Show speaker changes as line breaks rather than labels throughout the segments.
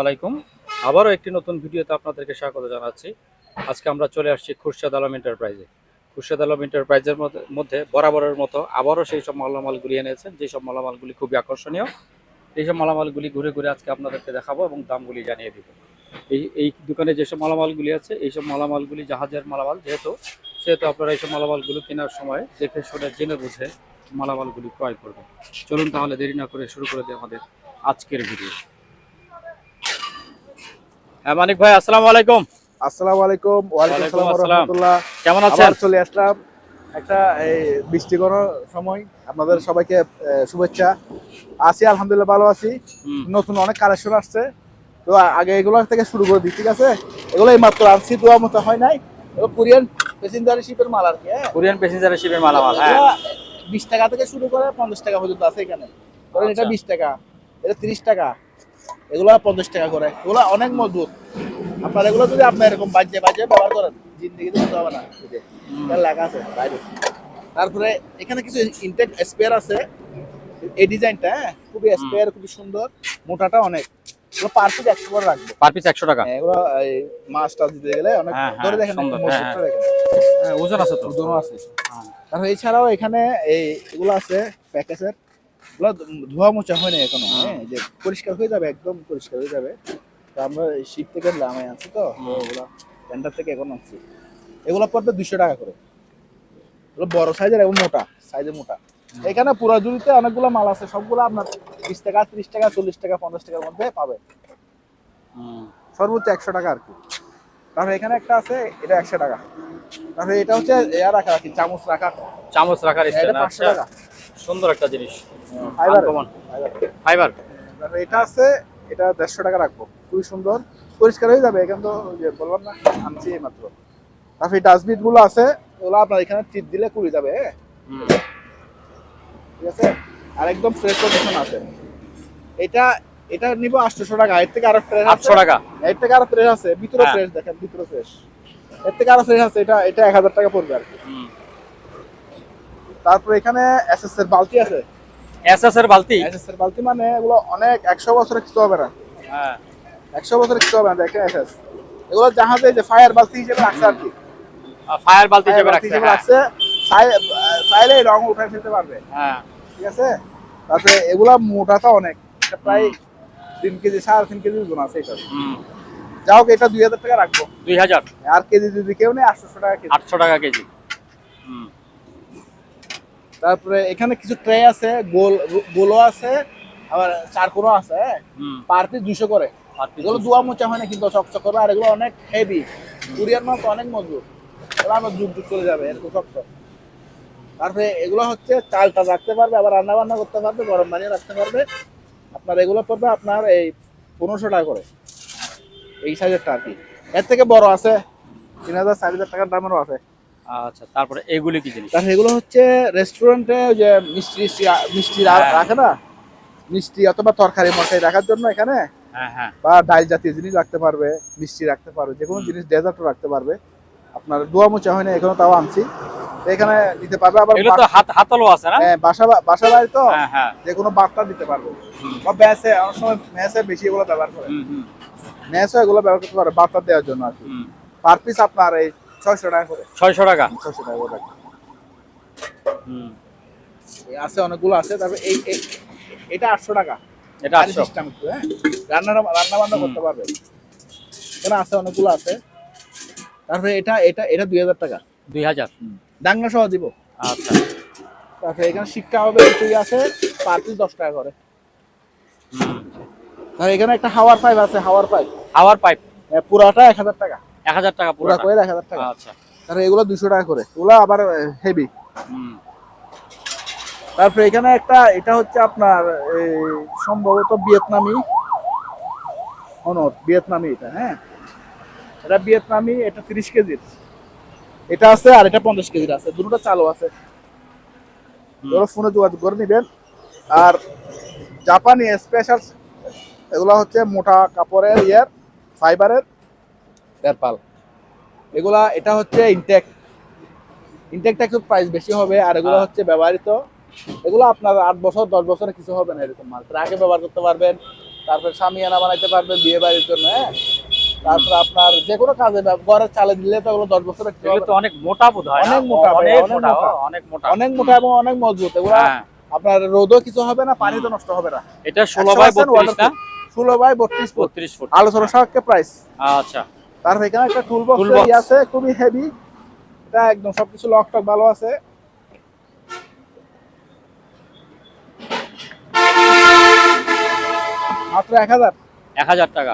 আলাইকুম। আবারও একটি নতুন ভিডিওতে আপনাদেরকে স্বাগত জানাচ্ছি। আজকে আমরা চলে আসছি খুরশেদ আলম এন্টারপ্রাইজে। খুরশেদ আলম এন্টারপ্রাইজের মধ্যে বরাবরের মতো আবারও সেই সব মালামালগুলি এনেছেন, যেসব মালামালগুলি খুবই আকর্ষণীয়। এইসব মালামালগুলি ঘুরে ঘুরে আজকে আপনাদেরকে দেখাবো এবং দামগুলি জানিয়ে দিব। এই দোকানে যেসব মালামালগুলি আছে, এইসব মালামালগুলি জাহাজের মালামাল, সেহেতু আপনারা এইসব মালামালগুলো কেনার সময় দেখে শুনে জেনে বুঝে মালামালগুলি ক্রয় করবেন। চলুন তাহলে দেরি না করে শুরু করে দিই আমাদের আজকের ভিডিও। হ্যাঁ মানিক ভাই, আসসালামু আলাইকুম।
আসসালামু আলাইকুম। ওয়ালাইকুম আসসালাম ওয়া রাহমাতুল্লাহ।
কেমন আছেন?
আবার চলে আসলাম একটা এই বৃষ্টিঘন সময়। আপনাদের সবাইকে শুভেচ্ছা। আছি আলহামদুলিল্লাহ, ভালো আছি। নতুন অনেক কালেকশন আসছে, তো আগে এগুলো থেকে শুরু করে দিই, ঠিক আছে? এগুলো এই মাত্র আনছি, দোয়া মতো হয় নাই। এগুলো কোরিয়ান প্যাসেঞ্জার শিপের মাল আর কি।
কোরিয়ান প্যাসেঞ্জার শিপের মালামাল। হ্যাঁ,
20 টাকা থেকে শুরু করে 50 টাকা পর্যন্ত আছে এখানে। ধরেন এটা 20 টাকা, এটা 30 টাকা, এগুলো 50 টাকা করে। এগুলো অনেক মজবুত। আপনার এগুলো যদি আপনি এরকম বাজে ব্যবহার করেন, জিন্দেগিতে হতে হবে না। এটা লেখা আছে বাইরে। তারপরে এখানে কিছু ইনটেক স্পেয়ার আছে। এই ডিজাইনটা খুবই স্পেয়ার, খুবই সুন্দর, মোটাটা অনেক। এগুলো পার পিস 100 করে রাখবো।
পার পিস 100 টাকা।
এগুলো এই মাছটা দিতে গেলে অনেক ধরে দেখেন, মজবুতটা দেখেন।
হ্যাঁ, ওজন আছে তো।
ওজনও আছে। তারপর এছাড়াও এখানে এগুলো আছে প্যাকেজের। এগুলো ধোয়া মোছা হয় না এখনো, হ্যাঁ, যে পরিষ্কার হয়ে যাবে, একদম পরিষ্কার হয়ে যাবে। তো আমরা শীত থেকে লামে আছি, তো এগুলো টেন্ডার থেকে এখন আনছি। এগুলো পড়বে 200 টাকা করে। এগুলো বড় সাইজের এবং মোটা মোটা। এখানে পুরো জুড়িতে অনেকগুলো মাল আছে, সবগুলো আপনার 20 টাকা, 30 টাকা, 40 টাকা, 50 টাকার মধ্যে পাবে। সর্বোচ্চ 100 টাকা আর কি। তারপরে এখানে একটা আছে, এটা 100 টাকা। তারপরে এটা হচ্ছে রাখা আর কি, চামচ রাখার
স্ট্যান্ড।
এটা 500 টাকা।
সুন্দর একটা জিনিস,
ফাইবার।
ফাইবার।
তারপরে এটা আছে, এটা 150 টাকা রাখবো। খুবই সুন্দর, পরিষ্কার হয়ে যাবে। এখানে তো যে বললাম না, আনছি এই মাত্র। তারপরে ডাস্টবিন গুলো আছে, ওগুলো আপনার এখানে চিট দিলে কুড়ি যাবে। ঠিক আছে, আর একদম ফ্রেশ কন্ডিশন আছে। এটা এটা নিব 800 টাকা। এর থেকে আরো ফ্রেশ
800 টাকা।
এর থেকে আরো ফ্রেশ আছে, ভিতরে ফ্রেশ দেখেন, ভিতরে ফ্রেশ। এর থেকে আরো ফ্রেশ আছে, এটা 1000 টাকা পড়বে আর কি। তারপর এখানে এসএস এর বালতি আছে।
এসএস এর বালতি?
এসএস এর বালতি মানে এগুলো অনেক 100 বছরের কিছু হবে না।
হ্যাঁ,
100 বছরের কিছু হবে না, দেখেন এসএস। এগুলো জাহাজে যে ফায়ার বালতি হিসেবে রাখছে আর কি।
ফায়ার বালতি হিসেবে রাখছে।
চাইলে রং উঠে ফেলতে পারবে।
হ্যাঁ,
ঠিক আছে। তারপরে এগুলা মোটাটা অনেক, এটা প্রায় 3 কেজি, 3.5 কেজি ওজন আছে এটা। যাই হোক, এটা 2000 টাকা রাখবো।
2000।
আর কেজি যদি কেউ নেই, 800 টাকা কেজি।
800 টাকা কেজি।
তারপরে এখানে কিছু ট্রে আছে, গোলও আছে, আবার চারকোনও আছে। পার পিস 200 করে। এগুলো ধোয়া মোছা হয় না কিন্তু চকচক করবে, আর এগুলো অনেক হেভি। কোরিয়ান মাল তো অনেক মজবুত, এগুলো আমার যুগ চলে যাবে এরকম শক্ত। তারপরে এগুলো হচ্ছে চালটা রাখতে পারবে, আবার রান্না বান্না করতে পারবে, গরম পানিও রাখতে পারবে। আপনার এগুলো পড়বে আপনার এই 1500 টাকা করে, এই সাইজেরটা আর কি। এর থেকে বড় আছে 3000, 4000 টাকার দামেরও আছে।
আচ্ছা, তারপরে এগুলি কি জিনিস?
তারপরে এগুলো হচ্ছে রেস্টুরেন্টে যে মিষ্টি রাখে না, মিষ্টি অথবা তরকারি মশাই রাখার জন্য এখানে।
হ্যাঁ,
বা ডাল জাতীয় জিনিস রাখতে পারবে, মিষ্টি রাখতে পারবে, যে কোনো জিনিস, ডেজার্টও রাখতে পারবে। আপনার দোয়া মোচা হয় না এখনো, তাও আনছি। এখানে দিতে পারবে। আবার
এগুলো তো হাতলও আছে না?
হ্যাঁ, বাসা বাড়ি তো,
হ্যাঁ,
যে কোনো বার্তা দিতে পারবে। বা ব্যাসে অনেক সময় মেসে বেশি এগুলো ব্যবহার করে, মেসও এগুলো ব্যবহার করতে পারে বার্তা দেওয়ার জন্য আর কি। পার পিস আপনার এই 600 টাকা করে।
600 টাকা।
600 টাকা করে আছে, অনেকগুলো আছে। তারপরে এটা 800 টাকা।
এটা 800।
সিস্টেম একটু, হ্যাঁ, রান্না বান্না করতে পারবে। এখানে আছে, অনেকগুলো আছে। তারপরে এটা এটা এটা 2000 টাকা।
2000
ডাঙ্গা সহ দিব।
আচ্ছা।
তারপরে এখানে শিক্ষা হবে কিছুই আছে, পার পিস 10 টাকা করে। আর এখানে একটা হাওয়ার পাইপ আছে, হাওয়ার পাইপ পুরাটা 1000 টাকা।
1000 টাকা
পুরা করে 1000 টাকা।
আচ্ছা।
তারপরে এগুলো 200 টাকা করে, এগুলো আবার হেভি। তারপরে এখানে একটা, এটা হচ্ছে আপনার সম্ভবত ভিয়েতনামি, এটা, হ্যাঁ, এটা ভিয়েতনামি। এটা 30 কেজির এটা আছে, আর এটা 50 কেজির আছে। দুটোটা চালু আছে, এগুলো ফোনে যোগাযোগ করে নিবেন। আর জাপানি স্পেশাল, এগুলো হচ্ছে মোটা কাপড়ের ফাইবারের তেরপাল। এগুলা, এটা হচ্ছে ইনটেকটা একটু প্রাইস বেশি হবে, আর এগুলো হচ্ছে ব্যবহৃত। এগুলো আপনার 8 বছর 10 বছরে কিছু হবে না, এরকম মাল ট্রাকে ব্যবহার করতে পারবেন, তারপর সামিয়ানা বানাইতে পারবেন বিয়ে বাড়ির জন্য, হ্যাঁ। তারপর আপনার যে কোনো কাজে ঘরের চালে দিলে তো ওগুলো 10 বছর
এগুলো তো অনেক মোটা বোধ হয়,
অনেক মোটা ভাই,
অনেক
অনেক
মোটা,
মোটা,
অনেক মোটা,
অনেক মোটা এবং অনেক মজবুত। এগুলো
হ্যাঁ।
আপনার রোদও কিছু হবে না, পানি তো নষ্ট হবে না।
এটা 16x32 না?
16x32 ফুট
32 ফুট
আলোচনা সাপেক্ষে প্রাইস।
আচ্ছা।
তারপর এখানে একটা টুল বক্স আছে খুবই হেভি, এটা একদম সবকিছু লক টক ভালো আছে। মাত্র
1000 টাকা।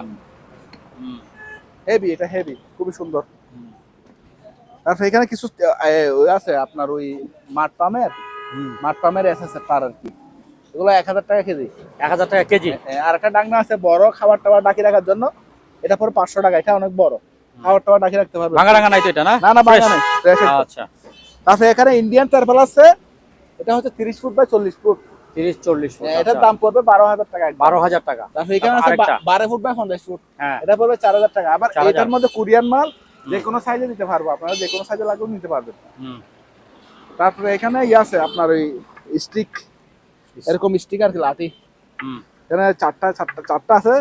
হেভি, এটা হেভি, খুবই সুন্দর। তারপর এখানে কিছু ওই আছে আপনার ওই মাঠ পামের এসএসএর তার আর কি, এগুলো 1000 টাকা কেজি।
1000 টাকা কেজি।
আর একটা ডাকনা আছে বড় খাবার টাবার ডাকি রাখার জন্য, এটা পরে 500 টাকা। এটা অনেক বড়, খাবার টাবার ডাকি রাখতে পারবে।
ভাঙা নাই তো এটা? না
না ভাঙা নাই।
আচ্ছা।
তারপর এখানে ইন্ডিয়ান টারপাল আছে, এটা হচ্ছে 30 ফুট বাই 40 ফুট।
30-40 ফুট।
এটার দাম পড়বে 12000 টাকা।
12000 টাকা।
তারপর এখানে আছে 12 ফুট বাই 50 ফুট,
হ্যাঁ,
এটা পড়বে 4000 টাকা। আবার
4000
এটার মধ্যে কোরিয়ান মাল যে কোনো সাইজে দিতে পারবো, আপনারা যে কোনো সাইজে লাগবে নিতে পারবেন। তারপরে এখানে আছে আপনার ওই স্টিক, এরকম স্টিক আর কি লাঠি, এখানে চারটা আছে,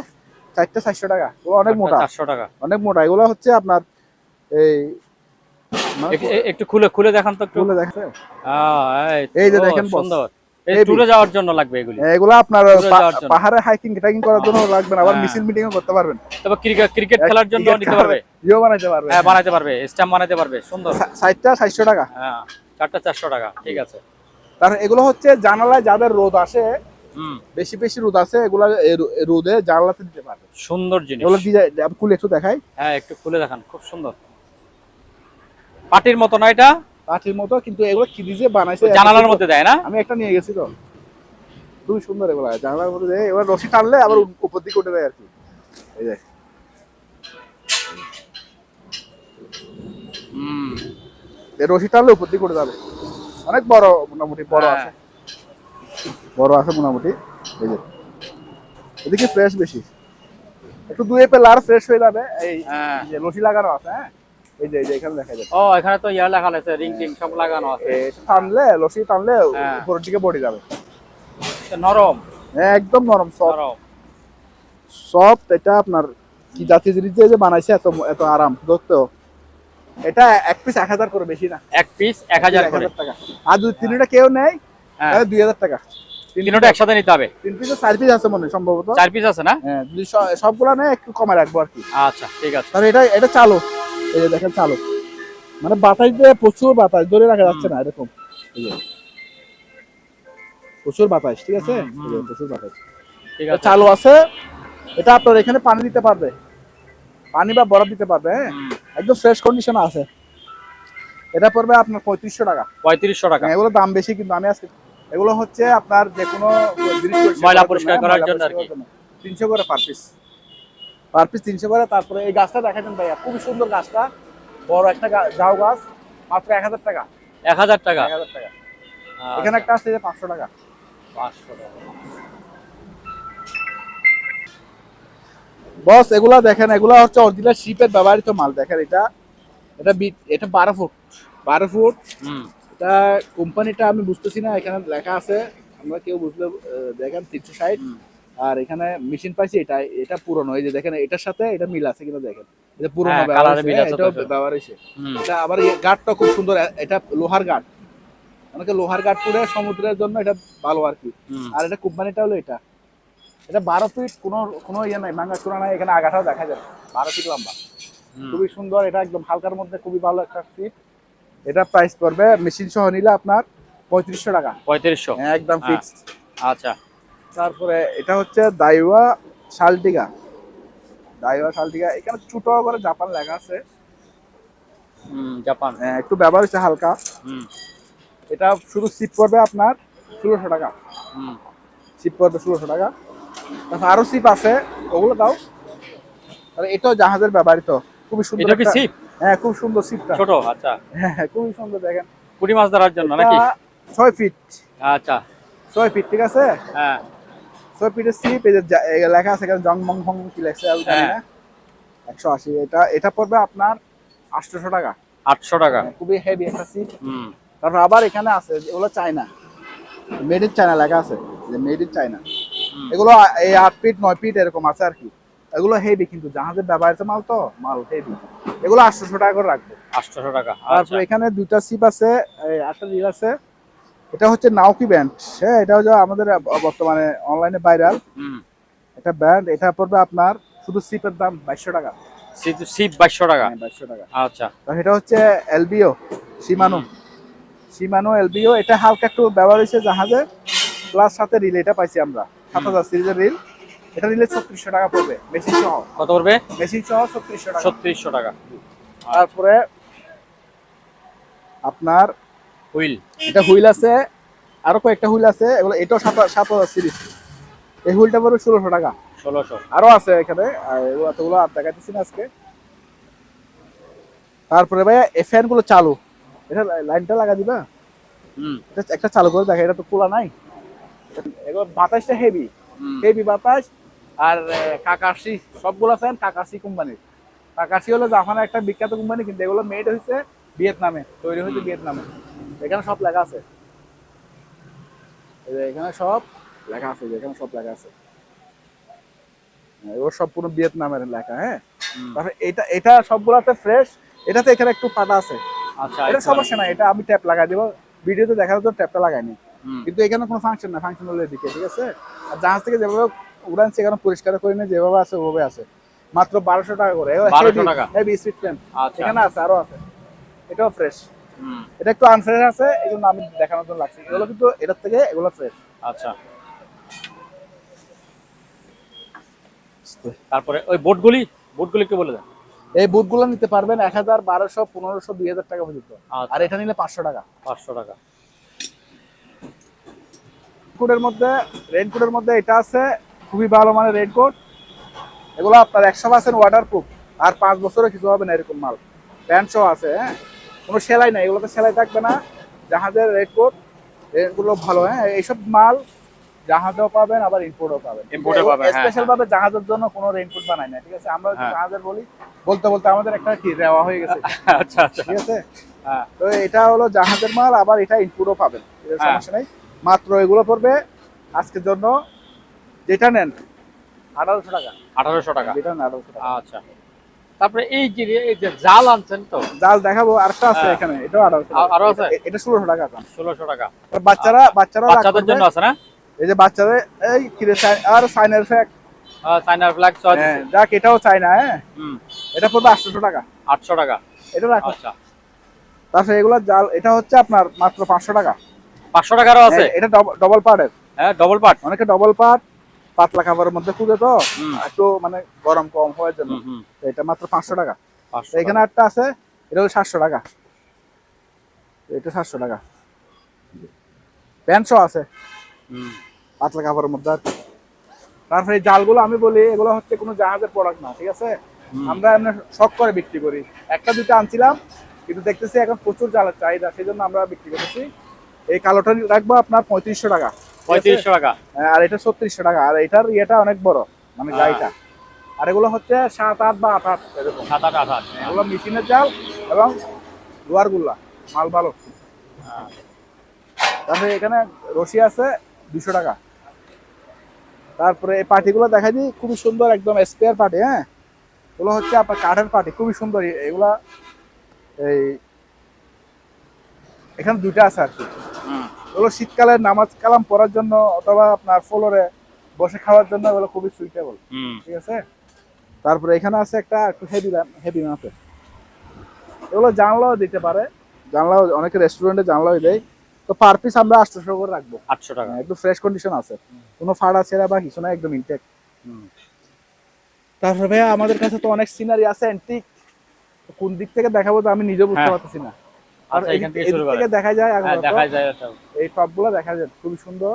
4টা 400 টাকা। ওগুলো অনেক মোটা,
400 টাকা,
অনেক মোটা। এগুলো হচ্ছে আপনার এই
একটু খুলে দেখান তো,
খুলে দেখেন।
এই
যে দেখেন
সুন্দর, এই ট্যুরে যাওয়ার জন্য লাগবে এগুলি।
এগুলো আপনার পাহাড়ে হাইকিং ট্রেকিং করার জন্য লাগবে না, আবার মিছিল মিটিং ও করতে পারবেন।
তবে ক্রিকেট খেলার জন্য নিতে পারবে,
বানাইতে পারবে।
হ্যাঁ, বানাইতে পারবে, স্ট্যাম্প বানাইতে পারবে। সুন্দর।
60টা 400 টাকা।
হ্যাঁ, 4টা 400 টাকা। ঠিক আছে।
তার এগুলো হচ্ছে জানালায় যাদের রোদ আসে, বেশি বেশি রোদ আছে, এগুলা রোদে জানালাতে দিতে পারবে। সুন্দর জিনিস। এগুলো ডিজাইন খুলে একটু দেখাই।
হ্যাঁ, একটু খুলে দেখান, খুব সুন্দর। পাটির মতো না এটা?
পাটির মতো, কিন্তু এগুলো কি দিয়ে বানাইছে?
জানালার মধ্যে দেয় না?
আমি একটা নিয়ে গেছি তো, খুবই সুন্দর। এগুলো জানালার মধ্যে দেয়, এবার রশি টানলে আবার উপর দিকে উঠে যায় আর কি। এই যে রশি টানলে উপর দিকে উঠে যাবে। অনেক বড়, মোটামুটি বড় আছে, মোটামুটি। এই যে এদিকে ফ্রেশ বেশি, একটু দুয়ে পেলে আর ফ্রেশ হয়ে যাবে। এই যে রশি লাগানো আছে, হ্যাঁ, এই যে এখানে দেখা যায়।
এখানে তো ইয়ার লাগানো আছে, রিং সব লাগানো আছে।
টানলে রশি টানলে উপরের দিকে বডি যাবে।
নরম,
একদম নরম, সফট। এটা আপনার কি জাতীয় জিনিস দিয়ে যে বানাইছে, এত আরাম ধরতে। এটা এক পিস 1000 করে, বেশি না।
এক পিস 1000
টাকা। আর যদি তিনটা কেউ নেয় তাহলে 2000 টাকা।
তিনটা একসাথে নিতে হবে।
3 পিস 4 পিস আছে মনে হয়, সম্ভবত
4 পিস আছে না?
হ্যাঁ, যদি সবগুলা নেয় একটু কমে রাখবো আর কি।
আচ্ছা, ঠিক আছে।
তাহলে এটা চালু, এই যে দেখেন চালু, মানে বাতাস দিয়ে প্রচুর বাতাস, ধরে রাখা যাচ্ছে না এরকম। এই যে প্রচুর বাতাস, ঠিক আছে, প্রচুর বাতাস, ঠিক আছে, চালু আছে। এটা আপনার এখানে পানি দিতে পারবে, পানি বা বরফ দিতে পারবে, হ্যাঁ, একদম ফ্রেশ কন্ডিশনে আছে। এটা পড়বে আপনার 3500 টাকা।
3500 টাকা।
এগুলো দাম বেশি, কিন্তু আমি আজকে এগুলো হচ্ছে আপনার যে কোনো
ময়লা পরিষ্কার করার জন্য আর কি।
300 করে পার পিস 300 করে। তারপরে এই গাছটা দেখাচ্ছেন ভাইয়া, খুবই সুন্দর গাছটা, বড় একটা ঝাউ গাছ, মাত্র 1000 টাকা।
1000 টাকা।
1000 টাকা। এখানে একটা আছে 500 টাকা।
500 টাকা।
বস এগুলা দেখেন, এগুলা হচ্ছে অরিজিনাল শিপের ব্যবহৃত মাল। দেখেন এটা 12 ফুট। এটা কোম্পানিটা আমি বুঝতেছি না, এখানে লেখা আছে, আমরা কেউ বুঝলে দেখেন 360। আর এখানে মেশিন পাইছি, এটা পুরনো। এই যে দেখেন এটার সাথে এটা মিল আছে কিনা দেখেন, এটা পুরনো ব্যবহার হয়েছে। এটা আবার গার্ডটা খুব সুন্দর, এটা লোহার গার্ড, অনেকে লোহার গার্ড করে সমুদ্রের জন্য এটা ভালো আর কি। আর এটা কোম্পানিটা হলো এটা 12 ফিট, কোনো ইয়ে নাই, ভাঙা চূড়া নাই। এখানে আগাটাও দেখা যায়, 12 ফিট লম্বা, খুবই সুন্দর। এটা একদম হালকার মধ্যে খুবই ভালো একটা ফিট। এটা প্রাইস পড়বে মেশিন সহ নিলে আপনার 3500 টাকা।
3500
একদম ফিক্সড।
আচ্ছা।
তারপরে এটা হচ্ছে দাইওয়া শালটিগা। এখানে ছোট করে জাপান লেখা আছে।
জাপান,
একটু ব্যবহার হচ্ছে হালকা। এটা শুধু সিপ পড়বে আপনার 1600 টাকা। সিপ পড়বে 1600 টাকা। তারপর আরো সিপ আছে, ওগুলো দাও। আর এটাও জাহাজের ব্যবহৃত, খুবই সুন্দর।
এটা কি সিপ?
হ্যাঁ, খুব সুন্দর সিপটা,
ছোট। আচ্ছা,
হ্যাঁ, খুবই সুন্দর। দেখেন
পুঁটি মাছ ধরার জন্য নাকি?
6 ফিট।
আচ্ছা,
6 ফিট, ঠিক আছে।
হ্যাঁ,
6 ফিটের সিপ। এই যে লেখা আছে এখানে, জং মং ফং কি লেখছে আমি জানি না। 180। এটা পড়বে আপনার 800 টাকা।
800 টাকা।
খুবই হেভি একটা সিপ। তারপর আবার এখানে আছে, এগুলো চায়না, মেড ইন চায়না লেখা আছে, যে মেড ইন চায়না। এগুলো এই 8 ফিট 9 ফিট এরকম আছে আর কি। এগুলো হেভি, কিন্তু জাহাজের ব্যবহৃত মাল তো, মাল হেভি। এগুলো 800 টাকা করে রাখবো।
800 টাকা।
তারপর এখানে দুইটা সিপ আছে, একটা রিল আছে। এটা হচ্ছে নাওকি ব্যান্ড, হ্যাঁ, এটা হচ্ছে আমাদের বর্তমানে অনলাইনে ভাইরাল একটা ব্র্যান্ড। এটা পড়বে আপনার শুধু সিপের দাম 2200 টাকা।
সিপ 2200 টাকা।
2200 টাকা।
আচ্ছা।
তো এটা হচ্ছে এলবিও শিমানো এলবিও। এটা হালকা একটু ব্যবহার হয়েছে জাহাজে, প্লাস সাথে রিল এটা পাইছি আমরা 7000 সিরিজের রিল। এটা রিলে 3600 টাকা পড়বে মেশিন সহ।
কত পড়বে?
মেশিন সহ 3600 টাকা।
3600 টাকা।
তারপরে আপনার
হুইল,
এটা হুইল আছে, আরো কয়েকটা হুইল আছে, এগুলো এটাও 7000 সিরিজ। এই হুইলটা পড়বে 1600 টাকা।
1600।
আরো আছে এখানে, এগুলো এতগুলো আর দেখাচ্ছি না আজকে। তারপরে ভাই এই ফ্যান গুলো চালু, এটা লাইনটা লাগা দিবা। এটা একটা চালু করে দেখা, এটা তো খোলা নাই। এগুলো বাতাসটা হেভি বাতাস। আর কাকাশি, সবগুলো ফ্যান কাকাশি কোম্পানির। কাকাশি হলো জাপানের একটা বিখ্যাত কোম্পানি, কিন্তু এগুলো মেড হয়েছে ভিয়েতনামে, তৈরি হয়েছে ভিয়েতনামে। এখানে সব লেখা আছে, এখানে সব লেখা আছে, এখানে সব লেখা আছে। এগুলো সব পুরো ভিয়েতনামের লেখা। হ্যাঁ, তারপরে এটা এটা সবগুলাতে ফ্রেশ। এটাতে এখানে একটু ফাটা আছে।
আচ্ছা,
এটা সমস্যা না, এটা আমি ট্যাপ লাগাই দেবো। ভিডিওতে দেখার জন্য ট্যাপটা লাগাইনি, কিন্তু এখানে কোনো ফাংশন না, ফাংশন হলে দিকে ঠিক আছে। আর জাহাজ থেকে যেভাবে উড়ান সেখানে পরিষ্কার করে নিয়ে যেভাবে আছে ওভাবে আছে। মাত্র 1200 টাকা করে।
1200 টাকা।
হেভি স্ট্রিট ফ্যান
আচ্ছা।
এখানে আছে, আরো আছে। এটাও ফ্রেশ। এটা একটু আনফ্রেশ আছে, এই জন্য আমি দেখানোর জন্য লাগছে। এগুলো কিন্তু এটার থেকে এগুলো ফ্রেশ।
আচ্ছা। তারপরে ওই বোটগুলি একটু বলে দেন।
এই বুটগুলো নিতে পারবেন 1000, 1200, 1500, 2000 টাকা পর্যন্ত।
আচ্ছা।
আর এটা নিলে 500 টাকা।
500 টাকা।
রেইনকোটের মধ্যে এটা আছে, খুবই ভালো মানের রেইনকোট। এগুলো আপনার 100% ওয়াটারপ্রুফ, আর 5 বছরও কিছু হবে না এরকম মাল। প্যান্ট সহ আছে, হ্যাঁ, কোনো সেলাই নাই, এগুলোতে সেলাই থাকবে না। জাহাজের রেইনকোট, রেইনকোটগুলো ভালো। হ্যাঁ, এইসব মাল জাহাজেও পাবেন, আবার ইম্পোর্টও পাবেন। স্পেশাল ভাবে জাহাজের জন্য কোনো রেইনকোট বানাই না, ঠিক আছে। আমরা জাহাজের বলতে বলতে আমাদের একটা কি দেওয়া হয়ে গেছে।
আচ্ছা আচ্ছা,
ঠিক আছে। তো এটা হলো জাহাজের মাল, আবার এটা ইম্পোর্টও পাবেন, সমস্যা নাই। মাত্র এগুলো পড়বে আজকের জন্য, যেটা নেন 1800 টাকা।
1800 টাকা।
যেটা নেন 1800 টাকা।
আচ্ছা। তারপরে এই যে জাল আনছেন তো,
জাল দেখাবো, আরেকটা আছে এখানে, এটাও 1800 টাকা।
আরো আছে?
এটা 1600 টাকা।
1600 টাকা।
বাচ্চাদের
জন্য আছে না?
এই যে বাচ্চাদের, এই কি রে, আর সাইনার ফ্যাক্ট,
চাইনার ফ্ল্যাগ চয়েস।
যাক, এটাও চাই না। হ্যাঁ, এটা পড়বে 800 টাকা।
800 টাকা।
এটা রাখো।
আচ্ছা।
তারপরে এগুলো জাল, এটা হচ্ছে আপনার মাত্র 500 টাকা।
500 টাকারও আছে?
এটা ডবল পার্টের।
হ্যাঁ, ডবল পার্ট।
অনেকে ডবল পার্ট পাতলা কাপড়ের মধ্যে খুঁজে, তো একটু মানে গরম কম হওয়ার জন্য। এটা মাত্র 500 টাকা। এখানে একটা আছে, এটা হলো 700 টাকা। এটা 700 টাকা। প্যান্ট সহ আছে, পাতলা কাপড়ের মধ্যে। তারপরে এই জালগুলো আমি বলি, এগুলো হচ্ছে কোনো জাহাজের প্রোডাক্ট না, ঠিক আছে। আমরা এমনি শখ করে বিক্রি করি। একটা দুটো আনছিলাম, কিন্তু দেখতেছি এখন প্রচুর জালের চাহিদা, সেই জন্য আমরা বিক্রি করতেছি। এই কালোটা রাখবো আপনার 3500 টাকা।
3500 টাকা।
আর এটা 3600 টাকা। আর এটার ইয়েটা অনেক বড়, মানে গাড়িটা। আর এগুলো হচ্ছে 7, 8 বা 8, 8 এরকম।
7, 8, 8।
এগুলো মেশিনের জাল এবং লোহার গুল্লা, মাল ভালো। তারপরে এখানে রশি আছে 200 টাকা। তারপরে এই পার্টিগুলো দেখাই দিই, খুবই সুন্দর, একদম স্পেয়ার পার্টি। হ্যাঁ, এগুলো হচ্ছে আপনার কাঠের পার্টি, খুবই সুন্দর এগুলা। এই এখানে দুইটা আছে আর কি। এগুলো শীতকালে নামাজ কালাম পড়ার জন্য, অথবা আপনার ফ্লোরে বসে খাওয়ার জন্য এগুলো খুবই সুইটেবল, ঠিক আছে। তারপরে এখানে আছে একটা একটু হেভি মাপে, এগুলো জানলাও দিতে পারে, জানলাও অনেকে রেস্টুরেন্টে জানলাও দেয়। তো পার পিস আমরা 800 করে রাখবো।
800 টাকা।
একদম ফ্রেশ কন্ডিশন আছে, কোনো ফাড়া ছেঁড়া বা কিছু না, একদম ইনটেক। তারপরে ভাইয়া আমাদের কাছে তো অনেক সিনারি আছে অ্যান্টিক, কোন দিক থেকে দেখাবো তো আমি নিজেও বুঝতে পারতেছি না। আর এখান থেকে দেখা যায়, এই টপগুলো দেখা যায়, খুবই সুন্দর।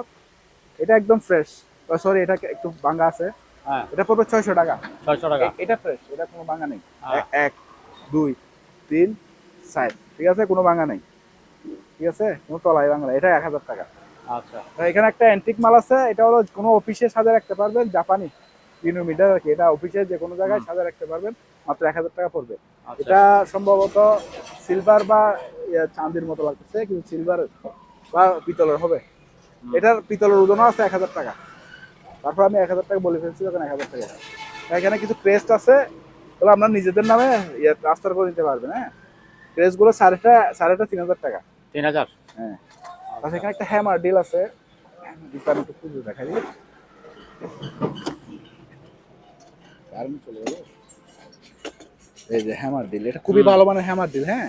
এটা একদম ফ্রেশ, সরি এটা একটু ভাঙা আছে। এটা পড়বে 600 টাকা।
600 টাকা।
এটা ফ্রেশ, এটা কোনো ভাঙা নেই। 1, 2, 3, 4, ঠিক আছে, কোনো ভাঙা নেই, ঠিক আছে, কোনো তলায় ভাঙা নেই। এটা 1000 টাকা।
আচ্ছা।
এখানে একটা অ্যান্টিক মাল আছে, এটা হলো কোনো অফিসে সাজিয়ে রাখতে পারবেন, জাপানি কিলোমিটার আর কি। এটা অফিসে যে কোনো জায়গায় সাজিয়ে রাখতে পারবেন, মাত্র 1000 টাকা পড়বে। এটা সম্ভবত সিলভার বা চাঁদির মতো লাগতেছে, কিন্তু সিলভার বা পিতলের হবে। এটার পিতলের ওজনও আছে 1000 টাকা। তারপর আমি 1000 টাকা বলে ফেলছি, তখন 1000 টাকা। এখানে কিছু ক্রেস্ট আছে, ওগুলো আপনার নিজেদের নামে ট্রান্সফার করে নিতে পারবেন। হ্যাঁ, ক্রেস্ট গুলো সাড়েটা 3000 টাকা।
3000।
হ্যাঁ, তারপর এখানে একটা হ্যামার ডিল আছে, ডিলটা আমি একটু খুঁজে দেখাই দিই। চলে গেল। এই যে হ্যামার ডিল, এটা খুবই ভালো মানের হ্যামার ডিল। হ্যাঁ,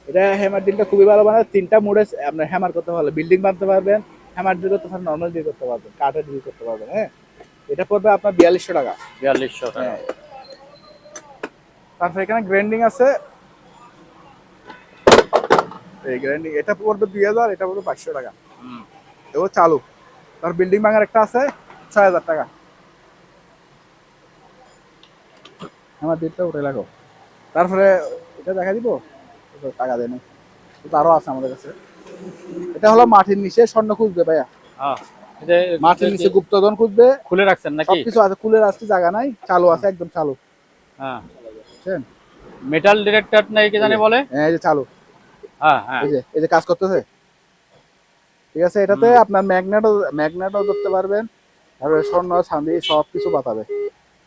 এটা হ্যামার ডিলটা খুবই ভালো মানের। 3টা মোডে আপনি হ্যামার করতে পারবেন, বিল্ডিং বানাতে পারবেন, হ্যামার ডিল করতে পারবেন, নর্মাল ডিল করতে পারবেন, কাঠের ডিল করতে পারবেন। হ্যাঁ, এটা পড়বে আপনার 4200 টাকা।
4200 টাকা।
হ্যাঁ, তারপর এখানে গ্রাইন্ডিং আছে, এই গ্রাইন্ডিং এটা পড়বে 2000, এটা পড়বে 500 টাকা। এগুলো চালু। তার বিল্ডিং ভাঙার একটা আছে 6000 টাকা। আমার ডিলটা উঠে লাগো। তারপরে এটা দেখা দিব, টাকা দেয় না, আরো আছে আমাদের কাছে। এটা হলো মাটির নিচে স্বর্ণ খুঁজবে ভাইয়া।
হ্যাঁ,
মাটির নিচে গুপ্তধন খুঁজবে,
খুলে রাখছেন নাকি?
সবকিছু আছে, খুলে রাখছি, জায়গা নাই, চালু আছে, একদম চালু।
হ্যাঁ,
বুঝছেন?
মেটাল ডিটেক্টর নাই কি জানি বলে?
হ্যাঁ, এই যে চালু।
হ্যাঁ হ্যাঁ,
এই যে কাজ করতেছে। ঠিক আছে, এটাতে আপনার ম্যাগনেটও ধরতে পারবেন, তারপরে স্বর্ণ চাঁদি সবকিছু বাতাবে।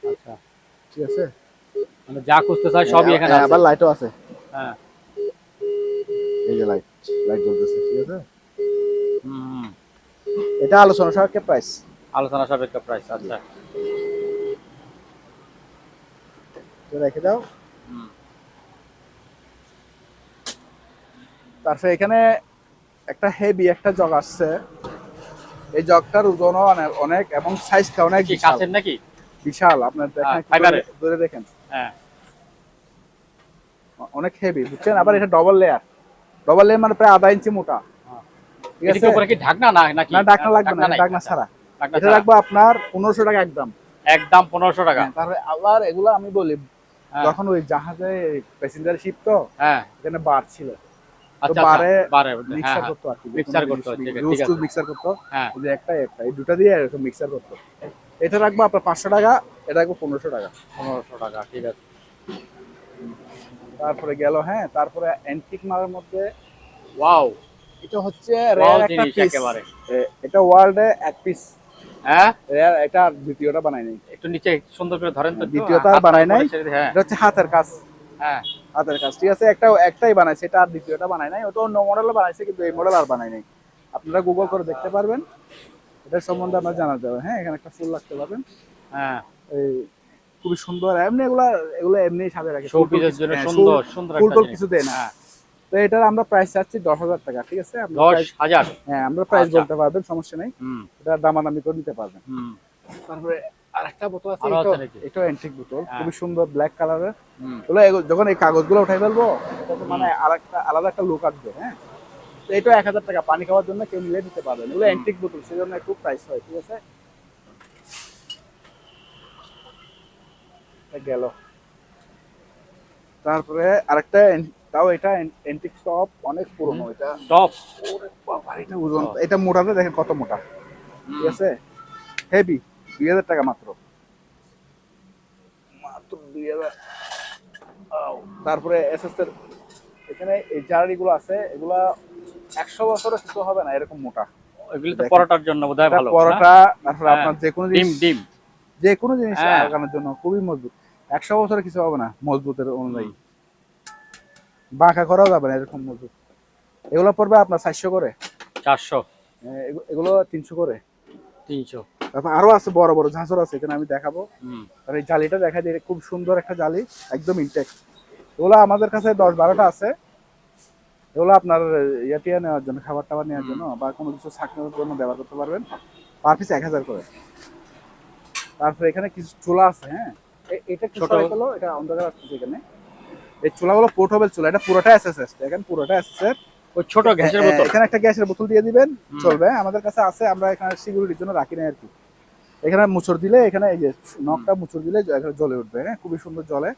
আচ্ছা,
ঠিক আছে,
মানে যা খুঁজতে চাই সবই এখানে আছে।
আবার লাইটও আছে।
হ্যাঁ,
এই যে লাইট জ্বলতেছে। ঠিক আছে,
হুম,
এটা আলোচনা সাপেক্ষে প্রাইস।
আলোচনা সাপেক্ষে প্রাইস। আচ্ছা,
রেখে দাও। তারপরে এখানে একটা হেভি একটা জগ আসছে, এই জগটার ওজনও অনেক এবং সাইজটা অনেক বিশাল।
কাছের নাকি?
বিশাল, আপনার দেখেন, ধরে দেখেন।
হ্যাঁ,
অনেক হেভি, বুঝছেন? আবার এটা ডবল লেয়ার মানে প্রায় 1/2 ইঞ্চি মোটা। ঠিক আছে,
উপরে কি ঢাকনা না নাকি?
না, ঢাকনা লাগবে না, ঢাকনা ছাড়া। এটা রাখবো আপনার 1500 টাকা একদম।
একদম 1500 টাকা।
তারপরে আবার এগুলো আমি বলি, যখন ওই জাহাজে প্যাসেঞ্জার শিপ তো,
হ্যাঁ,
এখানে বার ছিল,
আচ্ছা,
বারে মিক্সার করতে আর কি,
মিক্সার করতে, ঠিক আছে,
মিক্সার করতে।
হ্যাঁ,
এই যে একটা এই দুটো দিয়ে এরকম মিক্সার করতে। এটা রাখবো আপনার 500 টাকা, এটা রাখবো 1500 টাকা।
1500 টাকা, ঠিক আছে।
তারপরে গেল। হ্যাঁ, তারপরে অ্যান্টিক মালের মধ্যে
ওয়াও,
এটা হচ্ছে রেয়ার একটা পিস একেবারে। এটা ওয়ার্ল্ডে এক পিস।
হ্যাঁ,
রেয়ার, এটা দ্বিতীয়টা বানাই নাই।
একটু নিচে সুন্দর করে ধরেন তো।
দ্বিতীয়টা বানাই নাই,
হ্যাঁ,
এটা হচ্ছে হাতের কাজ।
হ্যাঁ,
হাতের কাজ। ঠিক আছে, একটাই বানাইছে, এটা আর দ্বিতীয়টা বানাই নাই। ওটা অন্য মডেলে বানাইছে, কিন্তু এই মডেল আর বানাই নাই। আপনারা গুগল করে দেখতে পারবেন, এটার সম্বন্ধে আপনার জানা যাবে। হ্যাঁ, এখানে একটা ফুল রাখতে পারবেন।
হ্যাঁ,
এই খুবই সুন্দর। এমনি এগুলো এমনি সাজে রাখে,
শোপিসের জন্য সুন্দর সুন্দর একটা
ফুল
জিনিস।
কিছু দেয় না। তো এটার আমরা প্রাইস চাচ্ছি 10,000 টাকা। ঠিক আছে,
10,000।
হ্যাঁ, আমরা প্রাইস
আচ্ছা,
বলতে পারবেন, সমস্যা নেই। এটা দামাদামি করে নিতে পারবেন। তারপরে আরেকটা বোতল আছে, এটা অ্যান্টিক বোতল, খুবই সুন্দর, ব্ল্যাক কালারের। যখন এই কাগজগুলো উঠাই ফেলবো, এটা তো মানে আলাদা একটা লুক আসবে। হ্যাঁ, তো এটা 1000 টাকা, পানি খাওয়ার জন্য কেউ নিলে নিতে পারবেন। এগুলো অ্যান্টিক বোতল, সেজন্য একটু প্রাইস হয়। ঠিক আছে, গেল। তারপরে আরেকটা, তাও এটা অ্যান্টিক টপ, অনেক পুরনো। এটা
টপ,
এটা ওজন, এটা মোটাতে দেখেন কত মোটা। ঠিক আছে, হেভি, 2000 টাকা মাত্র 2000। তারপরে এসএস এর এখানে এই জার্নিগুলো আছে, এগুলা 100 বছরে কিছু হবে না, এরকম মোটা।
এগুলো তো পরোটার জন্য বোধহয় ভালো।
পরোটা, তারপরে আপনার যে কোনো জিনিস,
ডিম
লাগানোর জন্য খুবই মজবুত। 100 বছরে কিছু হবে না, মজবুতের অনুযায়ী। বাঁকা করাও যাবে না, এরকম মজবুত। এগুলো পড়বে আপনার 400 করে,
400,
এগুলো 300 করে।
300।
তারপর আরো আছে, বড় বড় ঝাঁঝর আছে, এখানে আমি দেখাবো। আর এই জালিটা দেখা যায়, খুব সুন্দর একটা জালি, একদম ইনটেক্ট। এগুলো আমাদের কাছে 10-12টা আছে। এগুলো আপনার ইয়াটিয়া নেওয়ার জন্য, খাবার টাবার নেওয়ার জন্য, বা কোনো কিছু ছাকনোর জন্য ব্যবহার করতে পারবেন। পার পিস 1000 করে। তারপরে এখানে কিছু চুলা আছে। হ্যাঁ, এটা ছোট হলো, এটা অন্ধকার আসছে এখানে। এই চুলাগুলো পোর্টেবল চুলা, এটা পুরোটা এসএসএস, দেখেন পুরোটা এসএসএস।
ওই ছোট গ্যাসের বোতল,
এখানে একটা গ্যাসের বোতল দিয়ে দিবেন, চলবে। আমাদের কাছে আছে, আমরা এখানে সিকিউরিটির জন্য রাখি না আর কি। এখানে মুচড় দিলে, এখানে এই যে নখটা মুচড় দিলে এখানে জ্বলে উঠবে। হ্যাঁ, খুবই সুন্দর জ্বলে।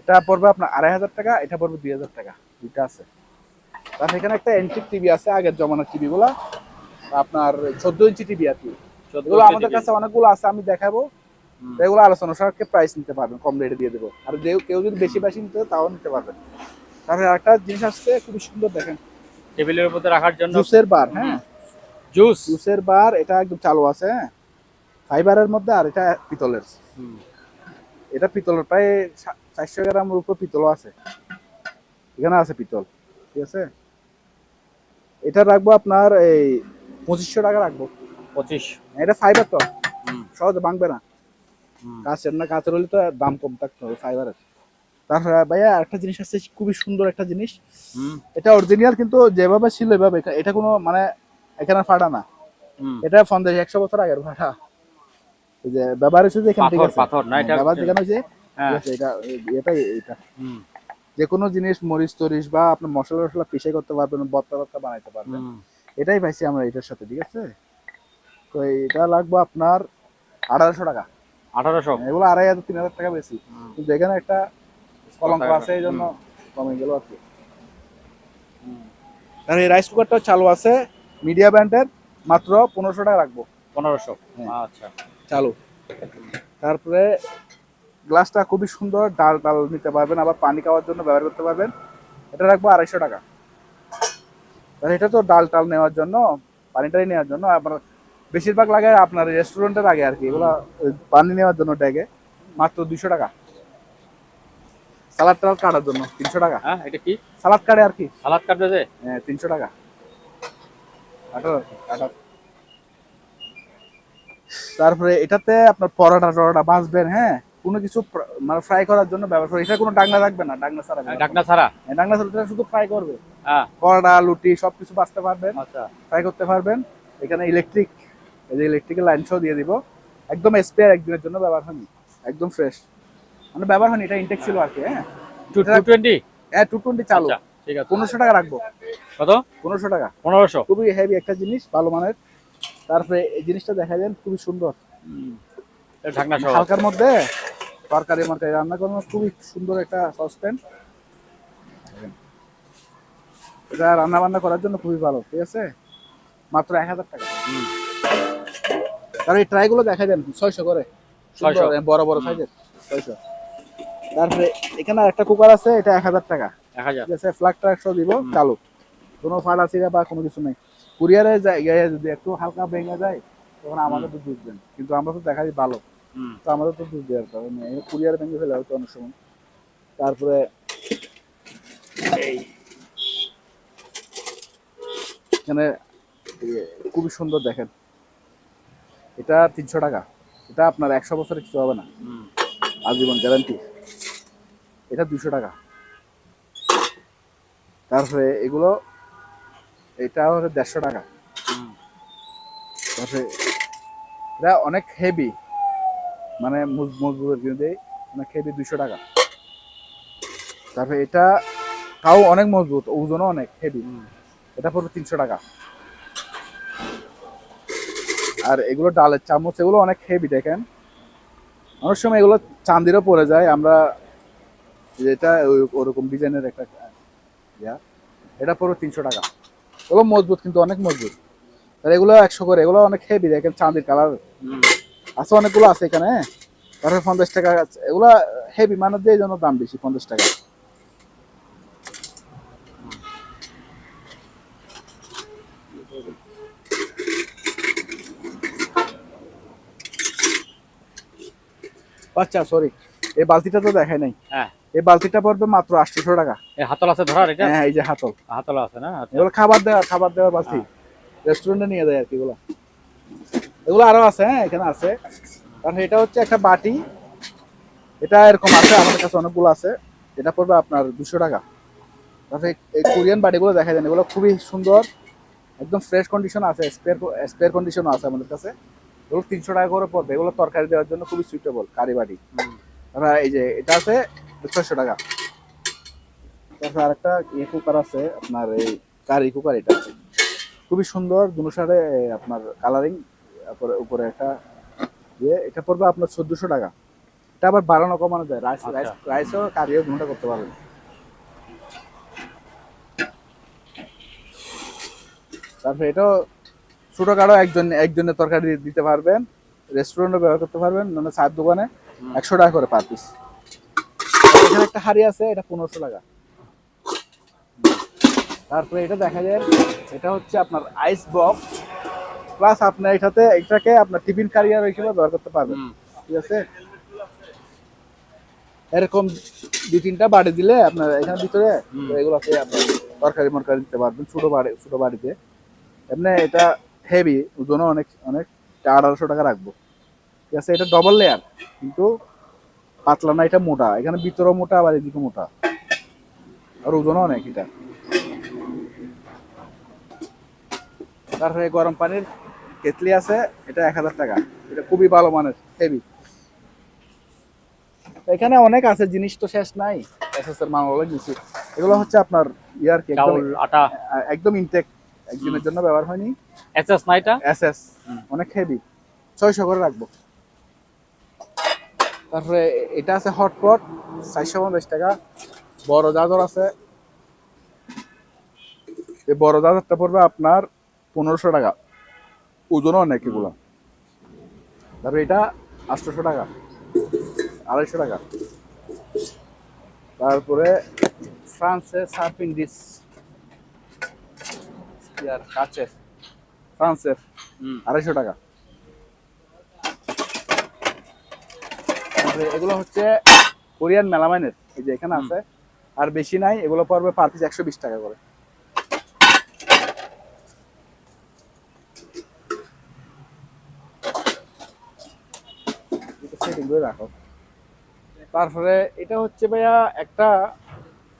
এটা পড়বে আপনার 2500 টাকা, এটা পড়বে 2000 টাকা, দুইটা আছে। তারপর এখানে একটা অ্যান্টিক টিভি আছে, আগের জমানার টিভি গুলা, আপনার 14 ইঞ্চি টিভি আর কি। এগুলো আমাদের কাছে অনেকগুলো আছে, আমি দেখাবো। এগুলো আলোচনা সাপেক্ষে প্রাইস নিতে পারবেন, কম রেটে দিয়ে দেবো। আর কেউ যদি বেশি নিতে তাও নিতে পারবেন। তারপরে একটা জিনিস আসছে, খুবই সুন্দর, দেখেন,
টেবিলের উপরে রাখার জন্য
জুসের বার। হ্যাঁ, জুসের বার, এটা একদম চালু আছে। হ্যাঁ, ফাইবারের মধ্যে, আর এটা পিতলের।
হুম।
এটা পিতলের প্রায় 400 গ্রামের উপর পিতল আছে, এখানে আছে পিতল, ঠিক আছে। এটা রাখবো আপনার এই 2500 টাকা রাখবো।
25।
এটা ফাইবার তো
হুম।
সহজে ভাঙবে না,
হুম।
কাঁচের না, কাঁচের হলে তো দাম কম থাকতো ফাইবারের। তারপরে ভাইয়া একটা জিনিস আছে, খুবই সুন্দর একটা জিনিস,
হুম।
এটা অরিজিনাল কিন্তু যেভাবে ছিল এভাবে, এটা কোনো মানে এখানে ফাটা না,
হুম।
এটা 100 বছর আগের ফাটা, এই যে ব্যবহার হচ্ছে যে এখানে, ঠিক
পাথর
আছে,
পাথর না এটা?
ব্যবহার যেখানে হচ্ছে, ঠিক
হ্যাঁ।
আছে, এটা এটা এটা
হুম।
যে কোনো জিনিস মরিচ তরিচ বা আপনার মশলা টসলা পিষে করতে পারবেন, ভর্তা ভর্তা বানাইতে পারবেন,
হুম।
এটাই পাইছি আমরা এটার সাথে, ঠিক আছে। তো এটা লাগবে আপনার 1800 টাকা।
1800।
এগুলো 2500 3000 টাকা বেশি,
হুম।
কিন্তু এখানে একটা কলঙ্ক
কথা-
আছে, এই জন্য
হুম।
কমে গেল আর কি।
হুম।
আর এই রাইস কুকারটা চালু আছে, মিডিয়া ব্র্যান্ডের, মাত্র 1500 টাকা রাখবো।
1500।
হ্যাঁ।
আচ্ছা।
চালু। তারপরে গ্লাসটা খুবই সুন্দর, ডাল ডাল নিতে পারবেন, আবার পানি খাওয়ার জন্য ব্যবহার করতে পারবেন, এটা রাখবো 250 টাকা। আর এটা তো ডাল টাল নেওয়ার জন্য, পানিটাই নেওয়ার জন্য, আবার বেশিরভাগ লাগে আপনার রেস্টুরেন্টের আগে আর কি, এগুলো পানি নেওয়ার জন্য ড্যাগে, মাত্র 200 টাকা। সালাদ টালাদ কাটার জন্য 300 টাকা।
হ্যাঁ, এটা কি?
সালাদ কাটে আর কি,
সালাদ কাটবে যে?
হ্যাঁ 300 টাকা কাটার আর কি, কাটার। তারপরে এটাতে আপনার পরোটা টরোটা ভাজবেন, হ্যাঁ, কোনো কিছু মানে ফ্রাই করার জন্য ব্যবহার করে, এটা কোনো ডাকনা রাখবে না, ডাকনা ছাড়া,
ঢাকনা ছাড়া?
ডাকনা ছাড়া এটা শুধু ফ্রাই করবে,
হ্যাঁ।
পরোটা লুটি সবকিছু ভাজতে পারবেন,
আচ্ছা।
ফ্রাই করতে পারবেন। এখানে ইলেকট্রিক, এই যে ইলেকট্রিকের লাইন সহ দিয়ে দিব, একদম স্পেয়ার, একদিনের জন্য ব্যবহার হয়নি, একদম ফ্রেশ, মানে ব্যবহার হয়নি, এটা ইনটেক ছিল আর কি। হ্যাঁ
220?
হ্যাঁ 220 চালু।
আচ্ছা, ঠিক আছে।
1500 টাকা রাখবো।
কত?
1500 টাকা,
1500।
খুবই হেভি একটা জিনিস, ভালো মানের। তারপরে এই জিনিসটা দেখা যায় খুবই সুন্দর,
এটা ঢাকনা সহ।
হালকার মধ্যে তরকারি মরকারি রান্না করার খুবই সুন্দর একটা সসপ্যান, এটা রান্না বান্না করার জন্য খুবই ভালো, ঠিক আছে, মাত্র 1000 টাকা।
হুম।
আর এই ট্রাইগুলো দেখা যান 600 করে,
600?
বড় বড় সাইজের 600। তারপরে এখানে একটা কুকার আছে, এটা 1000 টাকা,
1000।
ঠিক আছে, ফ্ল্যাগ ট্রাক সহ দিব, চালু, কোনো ফাটা ছিঁড়া বা কোনো কিছু নেই। কুরিয়ারে জায়গায় যদি একটু হালকা ভেঙে যায় তখন আমাদের তো বুঝবেন, কিন্তু আমরা তো দেখাই ভালো,
হুম।
তো আমাদের তো বুঝ দেওয়ার কারণ নেই, কুরিয়ার ভেঙে ফেলে হয়তো অনেক সময়। তারপরে এই এখানে খুবই সুন্দর দেখেন, এটা 300 টাকা, এটা আপনার 100 বছরের কিছু হবে না,
হুম।
আজীবন গ্যারান্টি। এটা 200 টাকা। তারপরে এগুলো, এটা হচ্ছে 150 টাকা।
হুম।
তারপরে এটা অনেক হেভি, মানে মজবুতের কিন্তু অনেক হেভি, 200 টাকা। তারপরে এটা তাও অনেক মজবুত, ওজনও অনেক হেভি, এটা পড়বে 300 টাকা। আর এগুলো ডালের চামচ, এগুলো অনেক হেভি, দেখেন অনেক সময় এগুলো চান্দিরও পড়ে যায়, আমরা যেটা ওরকম ডিজাইনের একটা ইয়া, এটা পড়বে 300 টাকা। এগুলো মজবুত, কিন্তু অনেক মজবুত। আর এগুলো 100 করে, এগুলো অনেক হেভি, দেখেন চাঁদির কালার আছে, অনেকগুলো আছে এখানে। তারপরে 50 টাকা, এগুলো হেভি মানে দিয়ে জন্য দাম বেশি, 50 টাকা। আচ্ছা সরি, এই বালতিটা তো দেখাই নাই,
হ্যাঁ।
এই বালতিটা পড়বে মাত্র 800 টাকা।
এই হাতল আছে ধরার এটা?
হ্যাঁ এই যে হাতল,
হাতল আছে না? আচ্ছা।
এগুলো খাবার দেওয়ার বালতি, রেস্টুরেন্টে নিয়ে যায় আর কি এগুলো। এগুলো আরো আছে, হ্যাঁ এখানে আছে। কারণ এটা হচ্ছে একটা বাটি, এটা এরকম আছে আমাদের কাছে অনেকগুলো আছে, এটা পড়বে আপনার 200 টাকা। তারপরে এই কোরিয়ান বাটিগুলো দেখা যায়, এগুলো খুবই সুন্দর, একদম ফ্রেশ কন্ডিশন আছে, স্পেয়ার কন্ডিশনও আছে আমাদের কাছে। এগুলো 300 টাকা করে পড়বে, এগুলো তরকারি দেওয়ার জন্য খুবই সুইটেবল, কারি বাটি। তারপরে এই যে এটা আছে 600 টাকা। তারপরে আরেকটা কুকার আছে আপনার, এই কারি কুকার, এটা খুবই সুন্দর, দুনুসারে আপনার কালারিং, তারপরে উপরে একটা ইয়ে, এটা পড়বে আপনার 1400 টাকা। এটা আবার বাড়ানো কমানো যায়, রাইসও কারিও দুটোটা করতে পারবেন। তারপরে এটাও ছোটখাটো একজনের তরকারি দিতে পারবেন, রেস্টুরেন্টে ব্যবহার করতে পারবেন, মানে চার দোকানে 100 টাকা করে পার পিস। এখানে একটা হাড়ি আছে, এটা 1500 টাকা। তারপরে এটা দেখা যায়, এটা হচ্ছে আপনার আইস বক্স, প্লাস আপনি এটাকে আপনার টিফিন ক্যারিয়ার হিসেবে ব্যবহার করতে পারবেন। ঠিক আছে, এরকম 2-3টা বাড়ি দিলে আপনার এখানে ভিতরে এগুলোতে আপনার তরকারি দিতে পারবেন ছোট বাড়িতে। এমনি এটা হেভি, ওজনও অনেক অনেক, 1800 টাকা রাখবো। ঠিক আছে, এটা ডবল লেয়ার কিন্তু পাতলা না, এটা মোটা, এখানে ভিতরেও মোটা আবার এদিকে মোটা, আর ওজনও অনেক এটা। তারপরে গরম পানির কেতলি আছে, এটা 1000 টাকা, এটা খুবই ভালো মানের, হেভি। এখানে অনেক আছে, জিনিস তো শেষ নাই, এসএস এর মালগুলো নিচ্ছি। এগুলো হচ্ছে আপনার ইয়ার কি,
চাউল আটা
একদম ইনটেক, একদিনের জন্য ব্যবহার হয়নি,
এসএস না এটা
এসএস, অনেক হেভি, 600 করে রাখবো। তারপরে এটা আছে হটপট, 450 টাকা। বড় জাজর আছে, এই বড় জাজরটা পড়বে আপনার 1500 টাকা, ওজনও অনেক এগুলো। তারপরে এটা 800 টাকা, 250 টাকা। তারপরে ফ্রান্সের সার্ফিং ডিশ, কাচের, ফ্রান্সের 250 টাকা। তারপরে এগুলো হচ্ছে কোরিয়ান মেলামাইনের, এই যে এখানে আছে, আর বেশি নাই, এগুলো পড়বে পার পিস 120 টাকা করে। সেটিং করে রাখো। তারপরে এটা হচ্ছে ভাইয়া একটা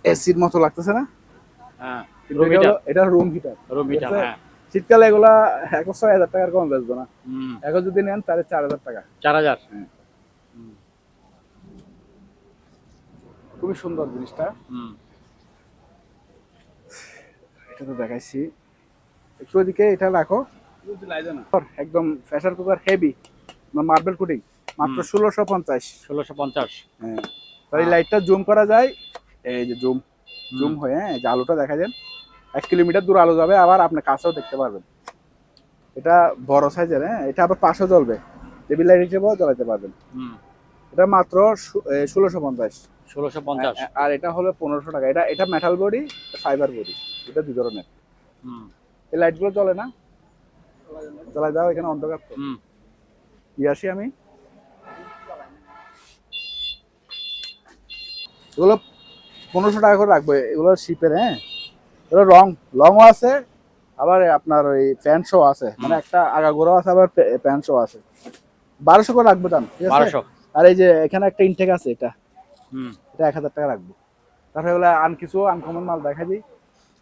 এসির মতো লাগতেছে না?
হ্যাঁ,
এটা রুম হিটার।
হ্যাঁ।
শীতকালে এগুলা এখন 6000 টাকার কম বেচবো না, এখন যদি নেন তাহলে 4000 টাকা।
4000।
খুবই সুন্দর জিনিসটা, এটা তো দেখাইছি। একটু ওদিকে এটা রাখো, একদম pressure cooker heavy, marble coating, মাত্র 1650।
1650।
হ্যাঁ, এই লাইটটা জুম করা যায়, এই যে জুম হয়ে, হ্যাঁ, যে আলোটা দেখা যায়, 1 কিলোমিটার দূর আলো যাবে, আবার আপনি কাছেও দেখতে পারবেন। এটা বড় সাইজের, হ্যাঁ, এটা আবার পাশে জ্বলবে, টেবিল লাইট হিসেবেও জ্বালাতে পারবেন। এটা মাত্র 1650।
1650।
আর এটা হলো 1500 টাকা। এটা মেটাল বডি, ফাইবার বডি, এটা দুই ধরনের। এই লাইটগুলো জ্বলে না, জ্বালাই দাও, এখানে অন্ধকার তো। আসি আমি, এগুলো 1500 টাকা করে রাখবো, এগুলো শিপের। হ্যাঁ, এগুলো লংও আছে, আবার আপনার ওই প্যান্ট শো আছে, মানে একটা আগাগোড়াও আছে, আবার প্যান্ট শো আছে। 1200 করে রাখবো দাম, ঠিক আছে।
1200।
আর এই যে এখানে একটা ইনটেক আছে, এটা 1000 টাকা রাখবো। তারপরে এগুলো কিছু আনকমন মাল দেখা দিই।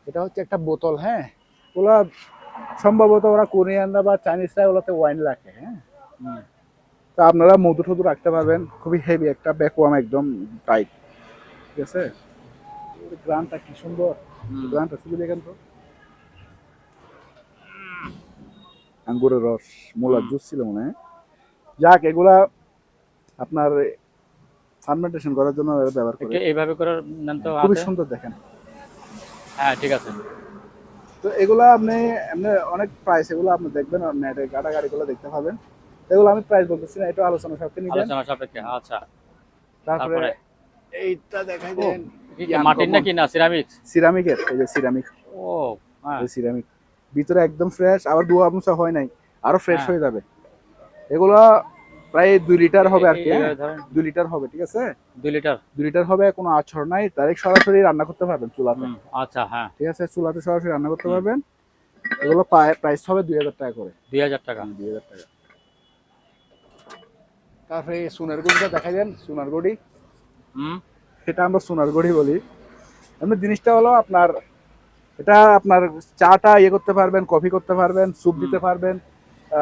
এটা হচ্ছে একটা বোতল, হ্যাঁ, ওগুলো সম্ভবত ওরা কোরিয়ানরা বা চাইনিজরা ওগুলোতে ওয়াইন রাখে। হ্যাঁ, তো আপনারা মধু টধু রাখতে পারবেন, খুবই হেভি একটা ভ্যাকুয়াম, একদম টাইট। ঠিক আছে, গ্রানটা কি সুন্দর, গ্রানটা শুধু দেখেন তো, আঙ্গুরের রস, মোলার জুস ছিল মনে হয়। যাক, এগুলা আপনার ফার্মেন্টেশন করার জন্য ব্যবহার করে,
এইভাবে করে নেন তো,
খুবই সুন্দর দেখেন।
হ্যাঁ, ঠিক আছে।
তো এগুলা আপনি এমনি অনেক প্রাইস, এগুলো আপনি দেখবেন নেটে, গাড়িগুলো দেখতে পাবেন। এগুলো আমি প্রাইস বলতেছি না, এটা আলোচনা সাপেক্ষে নিবেন।
আলোচনা সাপেক্ষে, আচ্ছা।
তারপরে এইটা দেখাই দেন,
মাটির নাকি না সিরামিক্স?
সিরামিকের, এই যে সিরামিক।
ও হ্যাঁ,
এই সিরামিক ভিতরে একদম ফ্রেশ, আবার ধোয়া মোছা হয় নাই, আরো ফ্রেশ হয়ে যাবে। এগুলো প্রায় 2 লিটার হবে আর কি, 2 লিটার হবে। ঠিক আছে,
2
লিটার হবে, কোনো আছর নাই, ডাইরেক্ট সরাসরি রান্না করতে পারবেন চুলাতে।
আচ্ছা, হ্যাঁ,
ঠিক আছে, চুলাতে সরাসরি রান্না করতে পারবেন। এগুলো প্রাইস হবে 2000 টাকা করে।
2000 টাকা।
2000 টাকা। তারপরে সোনার গুড়িটা দেখাই দেন, সোনার গুড়ি, এটা আমরা সোনার গুড়ি বলি। এমনি জিনিসটা হলো আপনার, এটা আপনার চাটা করতে পারবেন, কফি করতে পারবেন, স্যুপ দিতে পারবেন,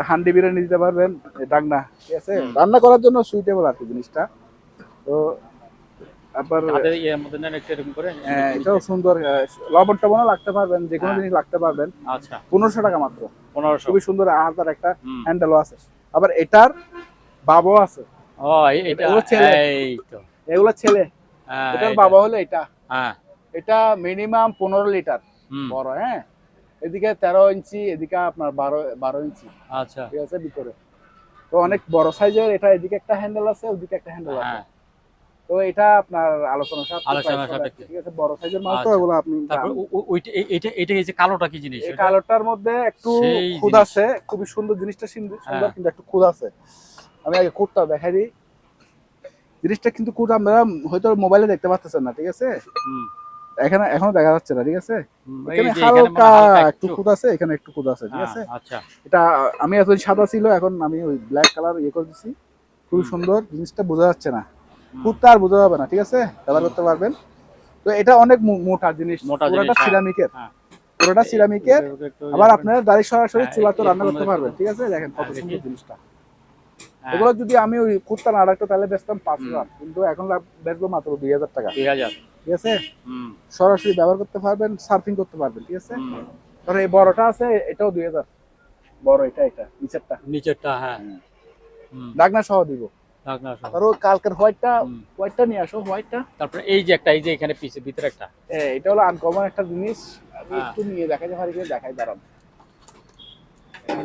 হান্ডি বিরিয়ানি দিতে পারবেন, ডাংনা। ঠিক আছে, রান্না করার জন্য সুইটেবল আর কি জিনিসটা। তো আবার এটাও সুন্দর, লবণ টবণও লাগতে পারবেন, যে কোনো জিনিস লাগতে পারবেন।
আচ্ছা,
1500 টাকা মাত্র।
1500।
খুবই সুন্দর, আলাদা একটা হ্যান্ডেলও আছে, আবার এটার বাবও আছে।
ও, এগুলো ছেলে, এই তো
এগুলো ছেলে, এটার বাবা হলো এটা।
হ্যাঁ,
এটা মিনিমাম 15 লিটার বড়। হ্যাঁ, এদিকে 13 ইঞ্চি, এদিকে আপনার 12 ইঞ্চি।
আচ্ছা,
ঠিক আছে, ভিতরে তো অনেক বড় সাইজের। এটা এদিকে একটা হ্যান্ডেল আছে, ওদিকে একটা হ্যান্ডেল আছে। তো এটা আপনার আলোচনা
সাপেক্ষে।
ঠিক আছে, বড় সাইজের মাল তো
আচ্ছা।
এগুলো আপনি
তারপর ওইটা এটা এটা এই যে কালোটা কি জিনিস
এই
এটা?
কালোটার মধ্যে একটু
সেই
খুদ
জিনিস।
আছে, খুবই সুন্দর জিনিসটা, সুন্দর
হ্যাঁ।
কিন্তু একটু খুদ আছে। আমি আগে খুদটা দেখাই দিই। জিনিসটা কিন্তু খুদ আমরা হয়তো মোবাইলে দেখতে পাচ্ছেন না, ঠিক আছে,
হুম।
এখানে এখনো দেখা যাচ্ছে না, ঠিক আছে।
এই
এখানে
যে এখানে
হালকা
মানে হালকা
একটু
একটু।
খুদ আছে, এখানে একটু খুদ আছে, ঠিক আছে।
আচ্ছা।
এটা আমি এতদিন সাদা ছিল, এখন আমি ওই ব্ল্যাক কালার ইয়ে করে দিচ্ছি। খুবই
হুম।
সুন্দর, জিনিসটা বোঝা যাচ্ছে না,
হুম।
খুদটা আর বোঝা যাবে না, ঠিক আছে, ব্যবহার করতে পারবেন। তো এটা অনেক মোটা জিনিস,
মোটা জিনিস।
পুরোটা সিরামিকের,
হ্যাঁ।
পুরোটা সিরামিকের।
একটু ইয়ে
আবার
করেন।
আপনার ডাইরেক্ট সরাসরি
হ্যাঁ,
চুলাতে রান্না
এরকম
করতে
একটু
পারবেন, ঠিক আছে। দেখেন কত
দেখি।
সুন্দর জিনিসটা।
হ্যাঁ।
এগুলো যদি আমি ওই কুত্তা না রাখতো তাহলে বেচতাম 5,000, কিন্তু এখন বেচবো মাত্র 2,000 টাকা,
2000।
ঠিক আছে।
হুম।
সরাসরি ব্যবহার করতে পারবেন, সার্ফিং করতে পারবেন, ঠিক আছে।
হুম।
ধরো এই বড়টা আছে, এটাও 2,000, বড় এটা নিচেরটা।
নিচেরটা, হ্যাঁ। হুম।
ডাকনা সহ দিব।
ঢাকনা সহ।
ধরো কালকের
হুম।
হোয়াইটটা নিয়ে আসো, হোয়াইটটা।
তারপরে এই যে একটা, এই যে এখানে পিছে ভিতরে একটা।
এটা হলো আনকমন একটা জিনিস, আমি
হ্যাঁ।
একটু নিয়ে দেখাইতে পারি, কিনা দেখাই, দাঁড়ান।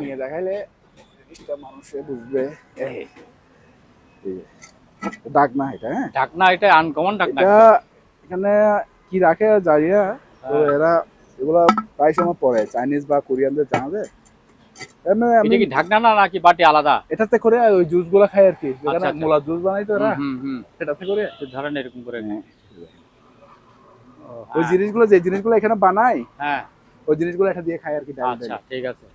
নিয়ে দেখাইলে জিনিসটা মানুষে বুঝবে। এই এই যে, ডাকনা এটা, হ্যাঁ,
ঢাকনা, এটা আনকমন ঢাকনা
এটা
একদম।
এখানে কি রাখে জানি না, তো
হ্যাঁ।
এরা এগুলা প্রায় সময় পরে চাইনিজ বা কোরিয়ানদের জানাবে। এমনি আমি
এটা কি ঢাকনা না নাকি বাটি আলাদা?
এটাতে করে ওই জুস গুলা খাই আর কি, যেখানে
আচ্ছা, আচ্ছা।
মোলার জুস বানাই তো এরা,
হুম, হুম।
সেটাতে করে।
একটু ধরেন এরকম করে।
হ্যাঁ।
ও,
ওই
হ্যাঁ।
জিনিসগুলো, যে জিনিসগুলো এখানে বানাই,
হ্যাঁ।
ওই জিনিসগুলো এটা দিয়ে খাই আর কি, ডাইরেক্ট
আচ্ছা,
ডাইরেক্ট।
ঠিক আছে।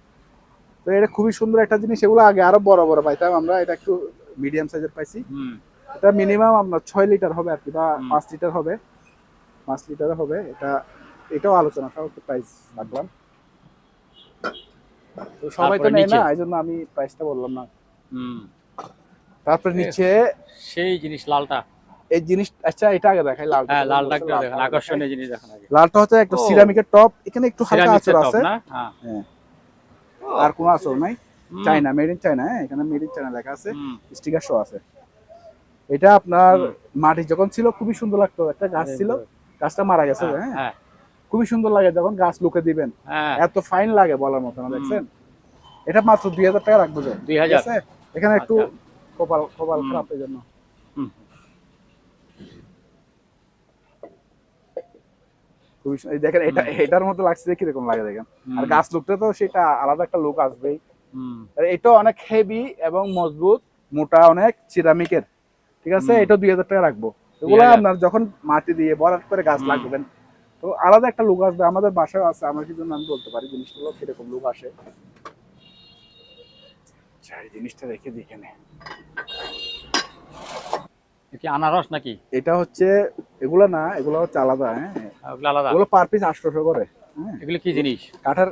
তো এটা খুবই সুন্দর একটা জিনিস। এগুলো আগে আরো বড় বড় পাইতাম আমরা, এটা একটু মিডিয়াম সাইজের পাইছি।
হুম।
এটা মিনিমাম আপনার 6 লিটার হবে আর কি, বা
হুম।
5 লিটার হবে, 5 লিটার হবে এটা। এটাও আলোচনা সহ প্রাইস রাখলাম। তো সবাই তো
তারপরে
নেয়
নিচে।
না, এই জন্য আমি প্রাইসটা বললাম না।
হুম।
তারপরে নিচে
সেই জিনিস লালটা।
এই জিনিস, আচ্ছা এটা আগে দেখাই, লালটা
হ্যাঁ,
তো
লালটা
বলছে,
একটু
লালটা
দেখেন,
আগে দেখাই।
আকর্ষণীয় জিনিস দেখেন আগে।
লালটা হচ্ছে একটা
ও।
সিরামিকের টপ, এখানে একটু হালকা
সিরামিক্সের
আঁচড়
টপ
আছে।
না? হ্যাঁ।
হ্যাঁ,
ও।
আর কোনো আঁচড় নাই।
হুম।
চায়না, মেড ইন চায়না, হ্যাঁ, এখানে মেড ইন চায়না লেখা আছে,
হুম।
স্টিকার শো আছে। এটা আপনার
হুম।
মাটি যখন ছিল খুবই সুন্দর লাগতো, একটা গাছ ছিল, গাছটা মারা গেছে,
হ্যাঁ,
হ্যাঁ,
হ্যাঁ,
খুবই সুন্দর লাগে যখন গাছ লুকে দিবেন,
হ্যাঁ।
এত ফাইন লাগে বলার মতো না,
হুম।
দেখছেন। এটা মাত্র 2,000 টাকা রাখবো, যে ঠিক
2000।
আছে। এখানে একটু
আচ্ছা।
কপাল কপাল
হুম।
খারাপ এই জন্য।
হুম।
খুবই এই দেখেন, এটা
হুম।
এটার মতো লাগছে যে কিরকম লাগে দেখেন। আর
হুম।
গাছ লুকটা তো সেটা আলাদা একটা লুক আসবেই।
হুম।
আর এটা অনেক হেভি এবং মজবুত, মোটা অনেক, সিরামিকের, ঠিক আছে।
হুম।
এটা 2,000 টাকা রাখবো। এগুলো
2000।
আপনার যখন মাটি দিয়ে ভরাট করে গাছ
হুম।
লাগবেন, তো আলাদা একটা লুক আসবে। আমাদের বাসায় আছে, আমার কি জন্য আমি বলতে পারি জিনিসগুলো কিরকম লুক আসে। আচ্ছা, এই জিনিসটা রেখে দিই এখানে।
এ কি আনারস নাকি?
এটা হচ্ছে, এগুলো না, এগুলো হচ্ছে আলাদা, হ্যাঁ।
ওগুলো আলাদা।
এগুলো পার পিস 800 করে, হ্যাঁ।
এগুলো কি জিনিস?
কাঠের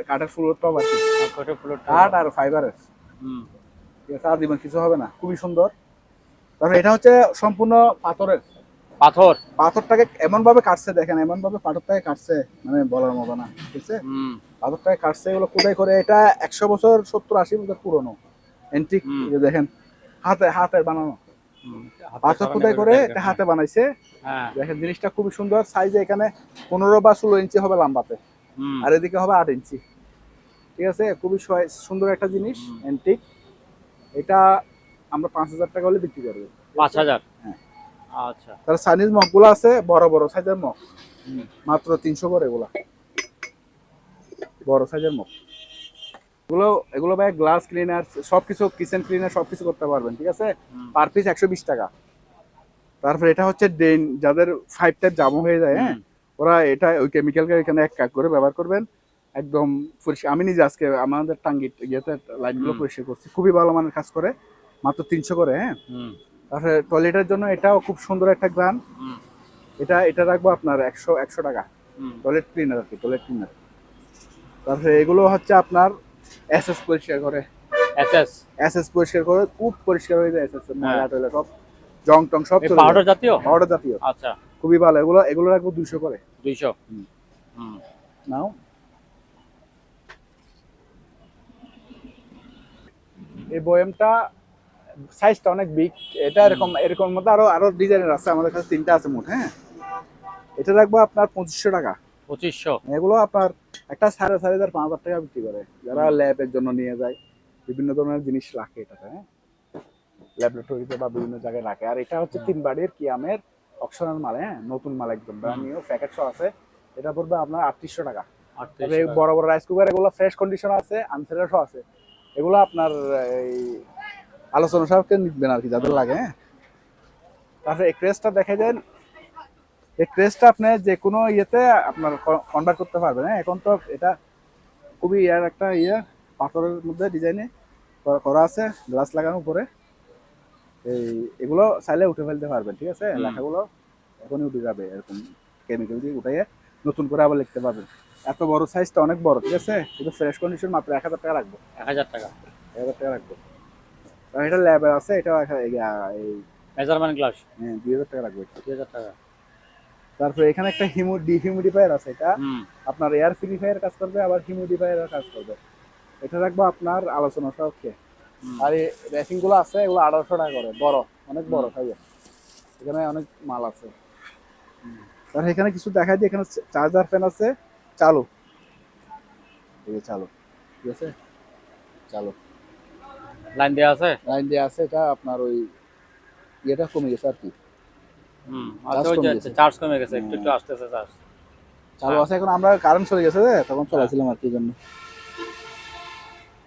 কাঠের ফুল টপ আর কি,
কয়টা প্লট?
কাঠ আর ফাইবারের,
হুম।
ঠিক আছে। আর দিবেন কিছু হবে না, খুবই সুন্দর। তারপরে এটা হচ্ছে সম্পূর্ণ পাথরের।
পাথর।
পাথরটাকে এমন ভাবে কাটছে, দেখেন এমন ভাবে পাথরটাকে কাটছে, মানে বলার মতো না, ঠিক আছে।
হুম।
পাথরটাকে কাটছে, এগুলো খোদাই করে। এটা 100 বছর, 70-80 বছর পুরনো এন্টিক।
হুম।
দেখেন, হাতে হাতে বানানো,
হুম।
পাথর খোদাই করে এটা হাতে বানাইছে।
হ্যাঁ।
দেখেন জিনিসটা খুবই সুন্দর সাইজে, এখানে 15 বা 16 ইঞ্চি হবে লম্বাতে,
হুম।
আর এদিকে হবে 8 ইঞ্চি, ঠিক আছে। খুবই সুন্দর একটা জিনিস,
হুম।
এন্টিক। এটা আমরা 5,000 টাকা হলে বিক্রি করবো, ঠিক আছে?
5000।
হ্যাঁ।
আচ্ছা।
তার চাইনিজ মগগুলো আছে, বড় বড় সাইজের মগ,
হুম।
মাত্র 300 করে এগুলা, বড় সাইজের মগ। এগুলো এগুলো ভাই গ্লাস ক্লিনার, সবকিছু, কিচেন ক্লিনার সবকিছু করতে পারবেন, ঠিক আছে।
হুম।
পার পিস 120 টাকা। তারপরে এটা হচ্ছে ড্রেন, যাদের 5 টাইপ জাম হয়ে যায়, হ্যাঁ,
হুম।
ওরা এটা ওই কেমিক্যালকে এখানে এক কাজ করে ব্যবহার করবেন, একদম পরিষ্কার। আমি নিজে আজকে আমাদের টাঙ্গি ইয়েতে লাইনগুলো
হুম।
পরিষ্কার করছি, খুবই ভালো মানের কাজ করে, মাত্র 300 করে, হ্যাঁ।
হুম।
তারপরে টয়লেটের জন্য এটাও খুব সুন্দর একটা গ্রান।
হুম।
এটা এটা রাখবো আপনার 100 টাকা।
হুম।
টয়লেট ক্লিনার আর কি, টয়লেট ক্লিনার। তারপরে এগুলো হচ্ছে আপনার এসএস পরিষ্কার করে,
এসএস।
এসএস পরিষ্কার করে, খুব পরিষ্কার হয়ে যায় এসএস,
হ্যাঁ।
ময়লা টয়লা সব, জং টং সব
এই
চলে
পাউডার
যায়।
জাতীয়?
পাউডার জাতীয়,
আচ্ছা।
খুবই ভালো। এগুলো এগুলো রাখবো 200 করে।
200।
হুম।
হুম।
নাও, এই বয়ামটা সাইজটা অনেক বিগ। এটা এরকম এরকম মধ্যে আরো আরো ডিজাইনের আছে, আমাদের কাছে 3টা আছে মোট, হ্যাঁ। এটা রাখবো আপনার 2500 টাকা।
2500।
এগুলো আপনার একটা 4,500 5,000 টাকা বিক্রি করে, যারা
হুম।
ল্যাবের জন্য নিয়ে যায়, বিভিন্ন ধরনের জিনিস রাখে এটাতে, হ্যাঁ। ল্যাবরেটরিতে বা বিভিন্ন জায়গায় রাখে। আর এটা হচ্ছে 3 বাড়ির কিয়ামের অপশনাল মাল, হ্যাঁ, নতুন মাল একদম ব্র্যান্ড নিউ প্যাকেট সহ আছে। এটা পড়বে আপনার 3800 টাকা। তবে এই বড় বড় রাইস কুকার এগুলো ফ্রেশ কন্ডিশন আছে, আনফ্রেশ আছে। এগুলো আপনার এই আলোচনা সাপেক্ষে নিবেন আর কি যাদের লাগে, হ্যাঁ। তারপরে এই ক্রেসটা দেখে দেন, এই ক্রেসটা আপনি যে কোনো ইয়েতে আপনার কনভার্ট করতে পারবেন, হ্যাঁ। এখন তো এটা খুবই ইয়ার একটা ইয়ে, পাথরের মধ্যে ডিজাইনে করা আছে, গ্লাস লাগানো উপরে। এই এগুলো চাইলে উঠে ফেলতে পারবেন, ঠিক আছে। লেখাগুলো এখনই উঠে যাবে, এরকম কেমিক্যাল দিয়ে উঠাইয়ে নতুন করে আবার লিখতে পারবেন। এত বড় সাইজটা অনেক বড়, ঠিক আছে। কিন্তু ফ্রেশ কন্ডিশন মাত্র 1000 টাকা রাখবো।
1000 টাকা।
1000 টাকা রাখবো। কারণ এটা ল্যাবে আছে, এটা এই
মেজারমেন্ট গ্লাস।
হ্যাঁ 2000 টাকা রাখবো।
2000 টাকা।
তারপরে এখানে একটা ডিহিউমিডিফায়ার আছে, এটা আপনার এয়ার পিউরিফায়ার কাজ করবে, আবার হিউমিডিফায়ার কাজ করবে। এটা রাখবো আপনার আলোচনা সাপেক্ষে। আর এই রেসিং গুলো আছে, এগুলো 1800 টাকা করে, বড়, অনেক বড় সাইজ। এখানে অনেক মাল আছে। আর এখানে কিছু দেখাই দিই, এখানে চার্জার ফ্যান আছে চালু, এই যে চালু, ঠিক আছে, চালু
লাইন দেয়া আছে।
লাইন দিয়ে আছে। এটা আপনার ওই ইয়েটা কমে গেছে আর কি,
আচ্ছা, ওই যে চার্জ কমে গেছে, একটু একটু আসতেছে চার্জ।
চালু আছে। এখন আমরা কারেন্ট চলে গেছে যে, তখন চলাইছিলাম আর কি জন্য।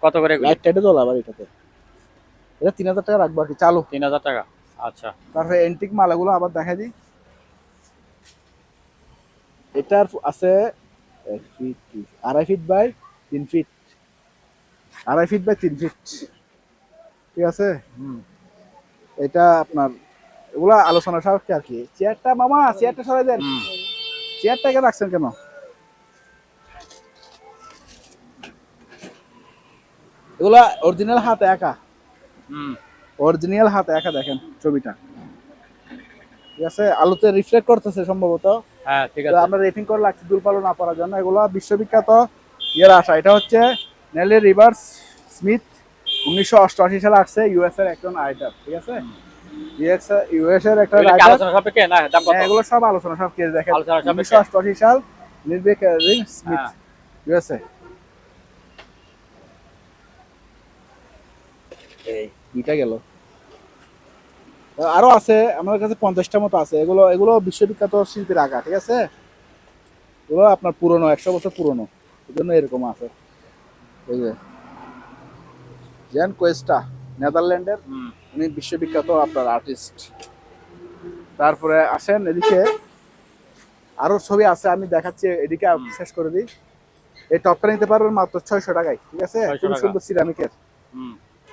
কত করে
লাইট টাইটে জ্বলা আবার এটাতে। এটা 3000 টাকা রাখবো আর কি, চালু।
3000 টাকা। আচ্ছা,
তারপরে এন্টিক মালাগুলো আবার দেখাই দিই। এটার আছে 1 feet, 2.5 feet by 3 feet, 2.5 feet by 3 feet, ঠিক আছে। এটা আপনার এগুলা আলোচনা সাপেক্ষে আর কি। চেয়ারটা মামা, চেয়ারটা সরাই দেন। চেয়ারটা কেন রাখছেন কেন? এগুলা অরিজিনাল হাতে একা, অরিজিনাল হাতে একা, দেখেন ছবিটা, ঠিক আছে। আলোতে রিফ্লেক্ট করতেছে সম্ভবত।
হ্যাঁ ঠিক আছে।
আমরা রেটিং করে লাগছে দুলপালো না পড়ার জন্য। এগুলো বিশ্ববিখ্যাত ইয়ের আসা। এটা হচ্ছে নেলি রিভার্স স্মিথ, 1988 সালে আসছে, ইউএস এর একজন রাইটার, ঠিক আছে। ইউএস এর একটা রাইটার।
আলোচনা সাপেক্ষে না, দাম কত?
এগুলো সব আলোচনা সব কেস দেখেন।
আলোচনা সাপেক্ষে।
1988 সাল, নির্ভীক স্মিথ, ইউএসএ। এই দুইটা গেল। আরো আছে আমার কাছে 50টা মতো আছে। এগুলো এগুলো বিশ্ববিখ্যাত শিল্পীর আঁকা, ঠিক আছে। এগুলো আপনার পুরনো, 100 বছর পুরনো, এই জন্য এরকম আছে। এই যে জ্যান কোয়েস্টা, নেদারল্যান্ডের, উনি বিশ্ববিখ্যাত আপনার আর্টিস্ট। তারপরে আসেন এদিকে, আরো ছবি আছে, আমি দেখাচ্ছি, এদিকে শেষ করে দিই। এই টপটা নিতে পারবেন মাত্র 600 টাকায়, ঠিক আছে। খুব সুন্দর সিরামিকের।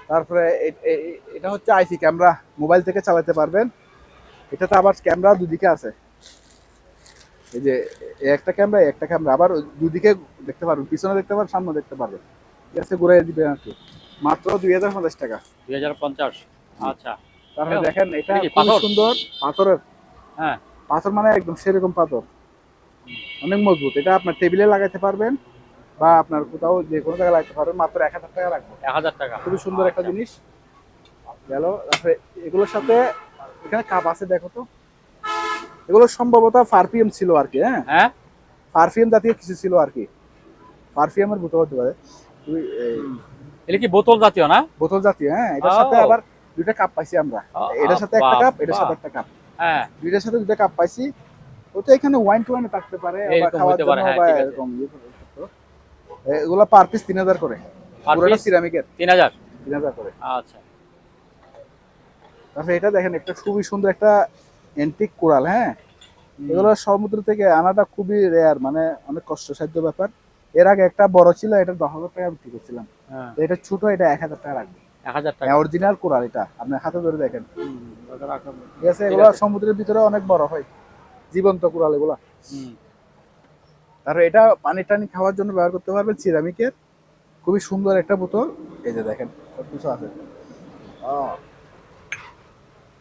তারপরে এটা হচ্ছে আইসি ক্যামেরা, মোবাইল থেকে চালাতে পারবেন। এটাতে আবার ক্যামেরা দুদিকে আছে, এই যে একটা ক্যামেরা, একটা ক্যামেরা, আবার দুদিকে দেখতে পারবেন, পিছনে দেখতে পারবেন, সামনে দেখতে পারবেন, ঠিক আছে। ঘুরাই দিবেন আর কি, মাত্র 2050 টাকা।
2050। আচ্ছা।
তারপরে দেখেন এটা খুব সুন্দর, পাথরের।
হ্যাঁ,
পাথর মানে একদম সেরকম পাথর, অনেক মজবুত। এটা আপনার টেবিলে লাগাইতে পারবেন বা আপনার কোথাও যে কোনো জায়গায় লাগাতে পারবেন। মাত্র 1000 টাকা রাখবো।
1000 টাকা।
খুবই সুন্দর একটা জিনিস গেল। তারপরে এগুলোর সাথে এখানে কাপ আছে, দেখো তো। এগুলো সম্ভবত পারফিউম ছিল আর কি, হ্যাঁ, পারফিউম জাতীয় কিছু ছিল আর কি, পারফিউমের বোতল হতে পারে।
এটা কি বোতল জাতীয় না?
বোতল জাতীয়, হ্যাঁ। এটার সাথে আবার দুইটা কাপ পাইছি আমরা, এটার সাথে একটা কাপ, এটার সাথে একটা কাপ, হ্যাঁ, দুইটার সাথে দুইটা কাপ পাইছি। ওটা এখানে ওয়াইন টুয়াইনে থাকতে পারে, আবার খাওয়ার জন্য বা এরকম। এগুলো পার পিস 3000 করে, পুরোটা সিরামিকের। 3000 করে।
আচ্ছা।
তারপরে এটা দেখেন, একটা খুবই সুন্দর একটা অ্যান্টিক কোরাল, হ্যাঁ। এগুলো সমুদ্র থেকে আনাটা খুবই রেয়ার, মানে অনেক কষ্টসাধ্য ব্যাপার। এর আগে একটা বড় ছিল, এটা 10,000 টাকা বিক্রি করছিলাম। এটা ছোট, এটা 1000 টাকা রাখবে।
1000 টাকা।
অরিজিনাল কোরাল, এটা আপনি হাতে ধরে দেখেন, ঠিক আছে। এগুলো সমুদ্রের ভিতরে অনেক বড় হয়, জীবন্ত কোরাল এগুলা। তারপরে এটা পানি টানি খাওয়ার জন্য ব্যবহার করতে পারবেন, সিরামিকের, খুবই সুন্দর একটা বোতল। এই যে দেখেন সবকিছু আছে।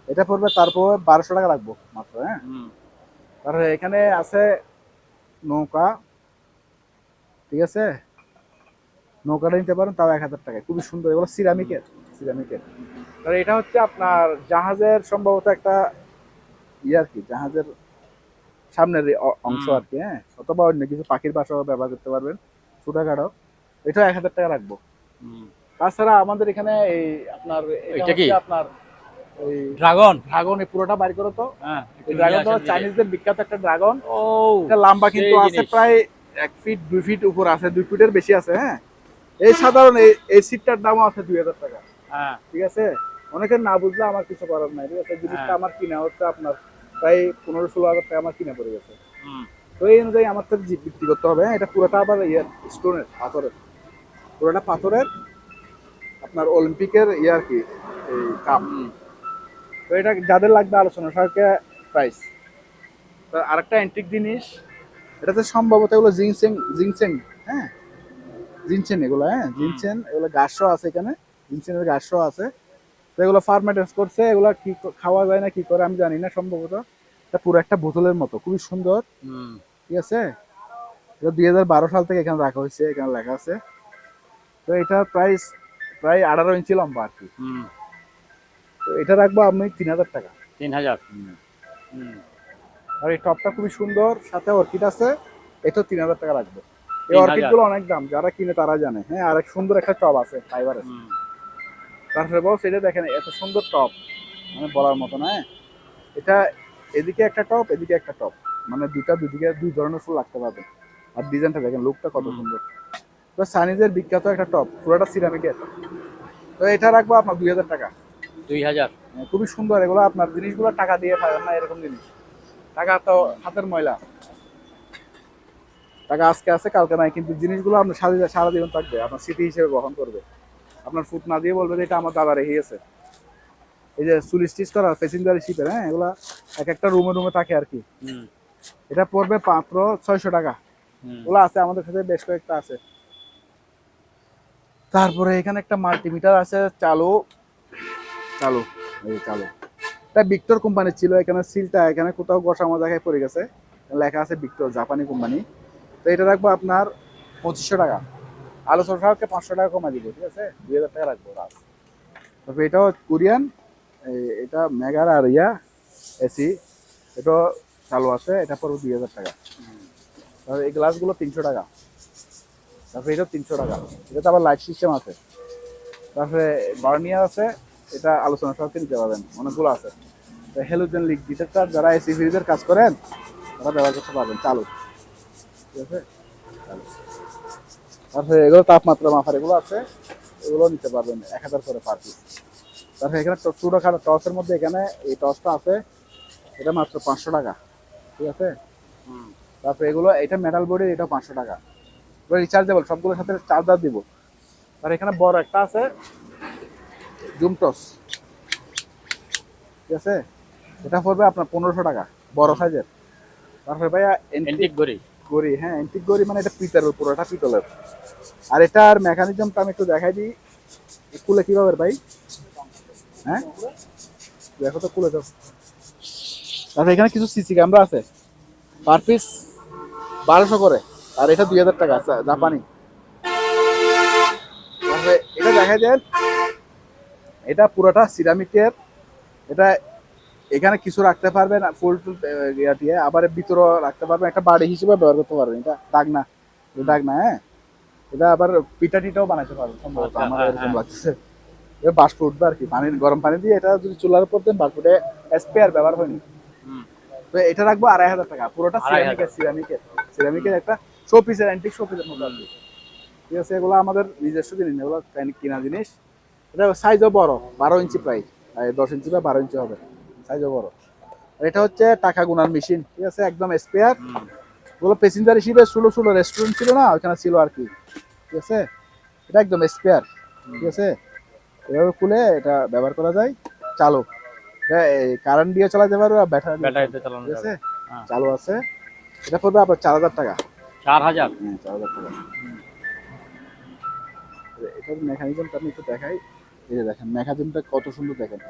এটা পড়বে তারপর 1200 টাকা রাখবো মাত্র, হ্যাঁ। তারপরে এখানে আছে নৌকা, ঠিক আছে। নৌকাটা নিতে পারেন, তাও 1000 টাকায়, খুবই সুন্দর। এগুলো সিরামিকের, সিরামিকের। আর এটা হচ্ছে আপনার জাহাজের সম্ভবত একটা ইয়ে আর কি, জাহাজের সামনের অংশ আর কি, হ্যাঁ। অথবা অন্য কিছু পাখির বাসাও ব্যবহার করতে পারবেন, ছোটখাটো। এটা 1000 টাকা রাখবো। তাছাড়া আমাদের এখানে এই আপনার এটা কি আপনার ওই
ড্রাগন।
ড্রাগন এই পুরোটা বাইর করো তো।
হ্যাঁ,
এই ড্রাগনটা চাইনিজদের বিখ্যাত একটা ড্রাগন।
ও
এটা লম্বা কিন্তু
সেই
আছে
জিনিস।
প্রায় 1 ফিট 2 ফিট উপর আছে, 2 ফিটের বেশি আছে। হ্যাঁ, এই সাধারণ এই সিটটার দামও আছে 2000 টাকা।
হ্যাঁ
ঠিক আছে, অনেকে না বুঝলে আমার কিছু করার নাই। ঠিক আছে, জিনিসটা
হ্যাঁ।
আমার কিনা হচ্ছে আপনার প্রায় 15-16 হাজার টাকা আমার কিনা পড়ে গেছে।
হুম
তো এই অনুযায়ী আমার তো বিক্রি করতে হবে। হ্যাঁ, এটা পুরোটা আবার স্টোনের পাথরের, পুরোটা পাথরের আপনার অলিম্পিকের আর কি এই কাপ।
হুম।
তো এটা যাদের লাগবে আলোচনা সারকে প্রাইস। তো আরেকটা অ্যান্টিক জিনিস, এটাতে সম্ভবত এগুলো জিনসেং জিনসেং। হ্যাঁ, জিনসেন এগুলো। হ্যাঁ, জিনসেন এগুলো গাছও আছে এখানে, জিনসেনের গাছও আছে। তো এগুলো ফার্মেন্টেন্স করছে, এগুলো কি খাওয়া যায় না কি করে আমি জানি না। সম্ভবত এটা পুরো একটা বোতলের মতো, খুবই সুন্দর।
হুম।
ঠিক আছে, এটা 2012 সাল থেকে এখানে রাখা হয়েছে, এখানে লেখা আছে। তো এটার প্রাইস প্রায় 18 ইঞ্চি লম্বা আর কি।
হুম।
তো এটা রাখবো আমি 3000 টাকা।
3000।
আর এই টপটা খুবই সুন্দর, সাথে অর্কিড আছে, এটাও 3000 টাকা রাখবো। এই
3000
অর্কিড গুলো অনেক দাম, যারা কিনে তারা জানে। হ্যাঁ, আর এক সুন্দর একটা টপ আছে ফাইবারের। তারপরে বস এটা দেখেন, এত সুন্দর টপ, মানে বলার মতো না। হ্যাঁ, এটা এদিকে একটা টপ, এদিকে একটা টপ, মানে দুদিকে দুই ধরনের ফুল রাখতে পারবে। আর ডিজাইনটা দেখেন, লুকটা কত সুন্দর। তো সানিজের বিখ্যাত একটা টপ, পুরোটা সিরামিকের। তো এটা রাখবো আপনার 2000 টাকা।
2000।
খুবই সুন্দর এগুলো, আপনার জিনিসগুলো টাকা দিয়ে পাবেন না এরকম জিনিস। টাকা তো হাতের ময়লা, টাকা আজকে আছে কালকে নাই, কিন্তু জিনিসগুলো আপনার সারা জীবন থাকবে, আপনার স্মৃতি হিসেবে বহন করবে। আপনার ফুট না দিয়ে বলবে যে এটা আমার দাদা রেখে গেছে। এই যে চুল স্টিচ করা প্যাসেঞ্জার শিপের, হ্যাঁ, এগুলা এক একটা রুমে রুমে থাকে আর কি। এটা পড়বে মাত্র 600 টাকা। ওগুলো আছে আমাদের কাছে, বেশ কয়েকটা আছে। তারপরে এখানে একটা মাল্টিমিটার আছে, চালু চালু এই চালু। এটা ভিক্টর কোম্পানির ছিল, এখানে সিলটা এখানে কোথাও বসামা জায়গায় পড়ে গেছে, লেখা আছে ভিক্টর, জাপানি কোম্পানি। তো এটা রাখবো আপনার 2500 টাকা। আলোচনা সাপেক্ষে 500 টাকা কমা দিব। ঠিক আছে, 2000 টাকা রাখবো রাত। তবে এটাও কোরিয়ান, এটা মেগার আর এসি, এটাও চালু আছে, এটা পড়বে 2000 টাকা। তারপরে এই গ্লাসগুলো 300 টাকা। তারপরে এটাও 300 টাকা। এটাতে আবার লাইট সিস্টেম আছে। তারপরে বার্নিয়ার আছে, এটা আলোচনা সাপেক্ষে নিতে পারবেন, অনেকগুলো আছে। হ্যালোজেন লিক ডিটেক্টর, যারা এসি ফ্রিজের কাজ করেন তারা ব্যবহার করতে পারবেন, চালু। ঠিক আছে, চালু। তারপরে এগুলো তাপমাত্রা মাপার এগুলো আছে, এগুলো নিতে পারবেন 1000 করে পার পিস। তারপরে এখানে ছোটখাটো টসের মধ্যে এখানে এই টসটা আছে, এটা মাত্র 500 টাকা। ঠিক আছে, তারপরে এগুলো এটা মেটাল বডি, এটাও 500 টাকা। এগুলো রিচার্জেবল, সবগুলোর সাথে চার্জার দিব। আর এখানে বড় একটা আছে জুম টস। ঠিক আছে, এটা পড়বে আপনার 1500 টাকা, বড় সাইজের। তারপরে ভাইয়া
এন্টিক ঘড়ি।
গড়ি, হ্যাঁ এন্টিক গড়ি, মানে এটা পিতলের, পুরোটা পিতলের। আর এটার মেকানিজমটা আমি একটু দেখাই দিই। খুলে কিভাবে ভাই? হ্যাঁ, দেখো তো, খুলে দাও। তারপরে এখানে কিছু সিসি ক্যামেরা আছে, পার পিস 1200 করে। আর এটা 2000 টাকা, জাপানি। তারপরে এটা দেখাই দেন, এটা পুরোটা সিরামিকের। এটা এখানে কিছু রাখতে পারবেন ফুল টুল ইয়া দিয়ে, আবার ভিতরে রাখতে পারবেন, একটা বাড়ি হিসেবে ব্যবহার করতে পারবেন। এটা দাগ না, দাগ না। হ্যাঁ, এটা আবার পিঠা টিটাও বানাইতে পারবেন সম্ভবত, আমার এরকম লাগছে। এটা বাষ্প উঠবে আর কি, পানির গরম পানি দিয়ে এটা যদি চুলার উপর দেন, বাষ্পটা স্পেয়ার ব্যবহার হয়নি। তো এটা রাখবো 2500 টাকা, পুরোটা সিরামিকের। সিরামিকের একটা শো পিসের, অ্যান্টিক শো পিসের মতো আর কি। ঠিক আছে, এগুলো আমাদের নিজস্ব জিনিস, এগুলো কিনা জিনিস। এটা সাইজও বড়, 12 ইঞ্চি প্রায়, 10 ইঞ্চি বা 12 ইঞ্চি হবে, সাইজও বড়। আর এটা হচ্ছে টাকা গোনার মেশিন। ঠিক আছে, একদম স্পেয়ার। ওগুলো প্যাসেঞ্জার হিসেবে ষোলো ষোলো রেস্টুরেন্ট ছিল না, ওখানে ছিল আর কি। ঠিক আছে, এটা একদম স্পেয়ার। ঠিক আছে, এভাবে খুলে এটা ব্যবহার করা যায়, চালু। কারেন্ট দিয়ে চালাতে পারবে,
ব্যাটারিতে চালানো
ঠিক আছে,
যাবে। হ্যাঁ।
চালু আছে। এটা পড়বে আপনার 4000 টাকা।
4000।
হ্যাঁ, 4000 টাকা। এটার মেকানিজমটা আমি একটু দেখাই। এই যে দেখেন মেকানিজমটা কত সুন্দর, দেখেন,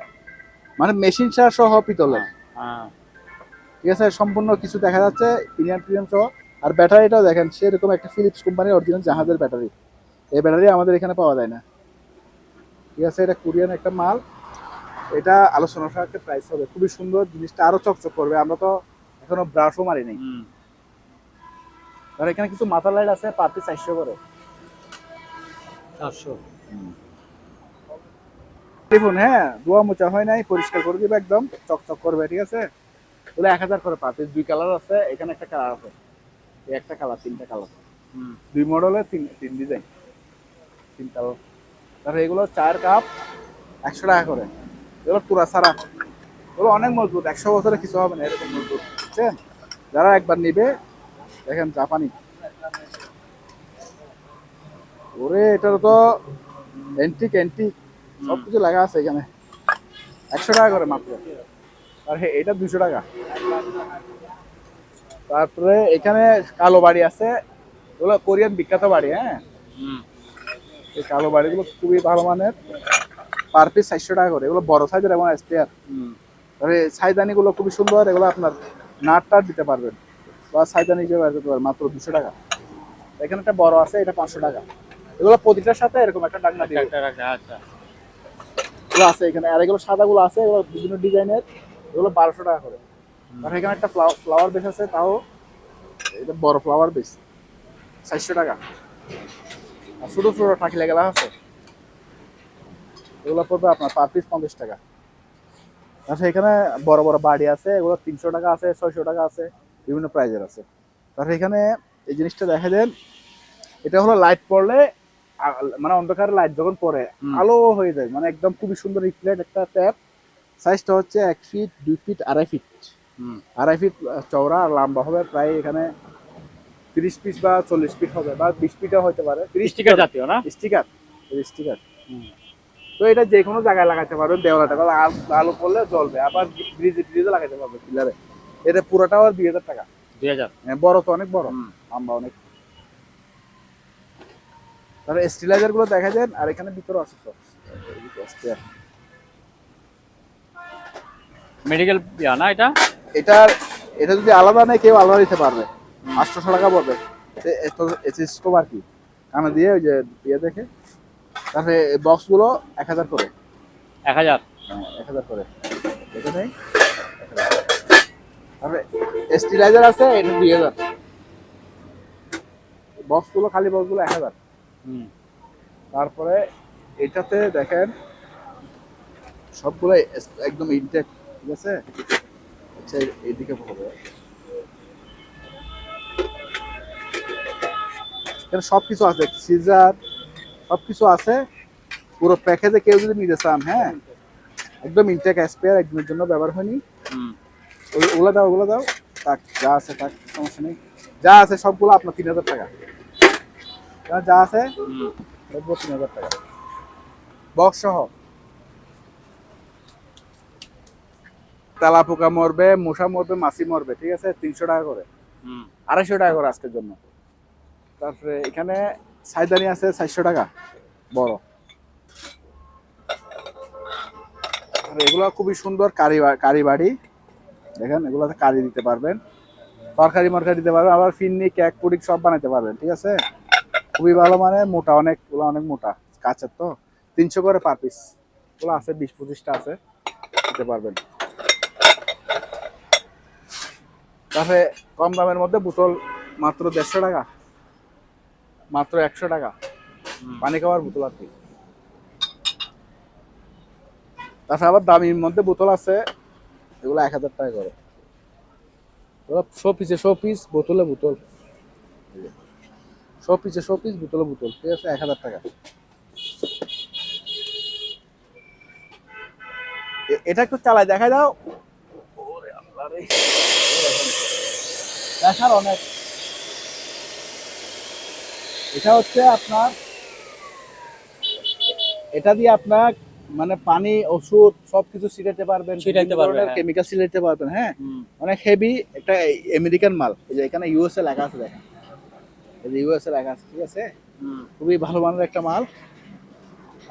মানে মেশিন সহ পিতলের।
হ্যাঁ।
ঠিক আছে, সম্পূর্ণ কিছু দেখা যাচ্ছে, ইন্ডিয়ান প্রিমিয়াম সহ। আর ব্যাটারিটাও দেখেন, সেরকম একটা ফিলিপস কোম্পানির অরিজিনাল জাহাজের ব্যাটারি। এই ব্যাটারি আমাদের এখানে পাওয়া যায় না। ঠিক আছে, এটা কোরিয়ান একটা মাল। এটা আলোচনার সাথে প্রাইস হবে, খুবই সুন্দর জিনিসটা, আরো চকচক করবে। আমরা তো এখনো ব্রাশও মারি নাই। আর এখানে কিছু মাথা লাইট আছে, পার পিস 400 করে।
400।
টেলিফোন, হ্যাঁ ধোয়া মোচা হয় নাই, পরিষ্কার করে দিবে একদম চকচক করবে, ঠিক আছে। ওগুলো 1000 করে পার পিস। 2 কালার আছে, এখানে একটা কালার আছে, এই একটা কালার, 3টা কালার, 2 মডেলের 3 ডিজাইন, 3 কালার। তারপরে এগুলো 4 কাপ 100 টাকা করে। এগুলো পুরা সারা, এগুলো অনেক মজবুত, 100 বছরে কিছু হবে না, এরকম মজবুত, বুঝছেন। যারা একবার নিবে, দেখেন জাপানি, ওরে এটার তো অ্যান্টিক অ্যান্টিক সবকিছু লাগা আছে এখানে। 100 টাকা করে মাত্র। আর এটা 200 টাকা। তারপরে এখানে কালো বাড়ি আছে, ওগুলো কোরিয়ান বিখ্যাত বাড়ি, হ্যাঁ। এই কালো বাড়িগুলো খুবই ভালো মানের, পার পিস 400 টাকা করে। এগুলো বড় সাইজের এবং স্পেয়ার। তবে সাইদানি গুলো খুবই সুন্দর, এগুলো আপনার নাট টাট দিতে পারবেন বা সাইদানি হিসেবে ব্যবহার করতে পারবেন, মাত্র 200 টাকা। এখানে একটা বড় আছে, এটা 500 টাকা। এগুলো প্রতিটার সাথে এরকম একটা ডাকনা দিয়ে
আচ্ছা,
এগুলো আছে এখানে। আর এগুলো সাদাগুলো আছে, এগুলো বিভিন্ন ডিজাইনের, এগুলো 1200 টাকা করে। আর এখানে একটা ফ্লাওয়ার বেস আছে, তাও এটা বড় ফ্লাওয়ার বেস, 400 টাকা। আর ছোট ছোট টাকি লাগা আছে, এগুলো পড়বে আপনার পার পিস 50 টাকা। আচ্ছা, এখানে বড় বড় বাড়ি আছে, এগুলো 300 টাকা আছে, 600 টাকা আছে, বিভিন্ন প্রাইজের আছে। তারপরে এখানে এই জিনিসটা দেখা দেন, এটা হলো লাইট পড়লে মানে অন্ধকারে লাইট যখন পড়ে আলো হয়ে যায়, মানে একদম খুবই সুন্দর রিফ্লেক্ট একটা ট্যাপ। সাইজটা হচ্ছে 1 ফিট, 2 ফিট, 2.5 ফিট, 2.5 ফিট চওড়া, আর লম্বা হবে প্রায় এখানে 30 ফিট বা 40 ফিট হবে, বা 20 ফিটও হতে পারে।
স্টিকার জাতীয় না?
Sticker, sticker. তো এটা যে কোনো জায়গায় লাগাতে পারবেন, দেওয়ালে আলো পড়লে জ্বলবে। আবার ব্রিজে লাগাতে পারবে পিলারে। এটা পুরোটাও 2000 টাকা।
2000?
হ্যাঁ, বড় তো অনেক বড়, লম্বা অনেক। তাহলে স্টিলাইজার গুলো দেখা যায়। আর এখানে ভিতরে আছে তো
মেডিকেল না এটা?
এটা এটা যদি আলাদা নেয়, কেউ আলাদা দিতে পারবে, 800 টাকা পড়বে। স্কোপ আর কি, কানে দিয়ে ওই যে দিয়ে দেখে। তারপরে বক্স গুলো 1000 করে।
1000?
হ্যাঁ, 1000 করে। এটা নেই। তারপরে স্টিলাইজার আছে, এটা 2000। বক্স গুলো, খালি বক্স গুলো 1000। তারপরে এটাতে দেখেন সবগুলো একদম ইনটেক, ঠিক আছে। আচ্ছা, এইদিকে হবে, এখানে সবকিছু আছে, সিজার সবকিছু আছে পুরো প্যাকেজে। কেউ যদি নিতে চান, হ্যাঁ, একদম ইনটেক স্পেয়ার, একদিনের জন্য ব্যবহার হয়নি। ওগুলো দাও, ওগুলো দাও, থাক যা আছে থাক, সমস্যা নেই। যা আছে সবগুলো আপনার 3000 টাকা। যা আছে সবগুলো 3000 টাকা, বক্স সহ। তেলা পোকা মরবে, মশা মরবে, মাছি মরবে, ঠিক আছে। 300 টাকা করে, 250 টাকা করে আজকের জন্য। তারপরে এখানে সাইদানি আছে 400 টাকা বড়। আর এগুলো খুবই সুন্দর কারি বাড়ি, দেখেন এগুলোতে কারি দিতে পারবেন, তরকারি মরকারি দিতে পারবেন, আবার ফিন্নি, কেক, পুডিং সব বানাতে পারবেন, ঠিক আছে। খুবই ভালো, মানে মোটা অনেক, এগুলো অনেক মোটা, কাঁচের তো। 300 করে পার পিস। এগুলো আছে 20-25টা আছে, দিতে পারবেন। তারপরে কম দামের মধ্যে বোতল, মাত্র 150 টাকা, মাত্র 100 টাকা, পানি খাওয়ার বোতল আর কি। তাছাড়া আবার দামির মধ্যে বোতল আছে, এগুলো 1000 টাকা করে। শো পিস বোতলে বোতল, শো পিস বোতলে বোতল, ঠিক আছে, 1000 টাকা। এটা একটু চালাই দেখা দাও, দেখার অনেক। এটা হচ্ছে আপনার, এটা দিয়ে আপনার মানে পানি, ওষুধ সবকিছু ছিটাতে পারবেন, কেমিক্যাল ছিটাতে পারবেন, হ্যাঁ। অনেক হেভি একটা আমেরিকান মাল। এই যে এখানে ইউএসএ লেখা আছে, দেখেন এই যে ইউএসএ লেখা আছে, ঠিক আছে। খুবই ভালো মানের একটা মাল।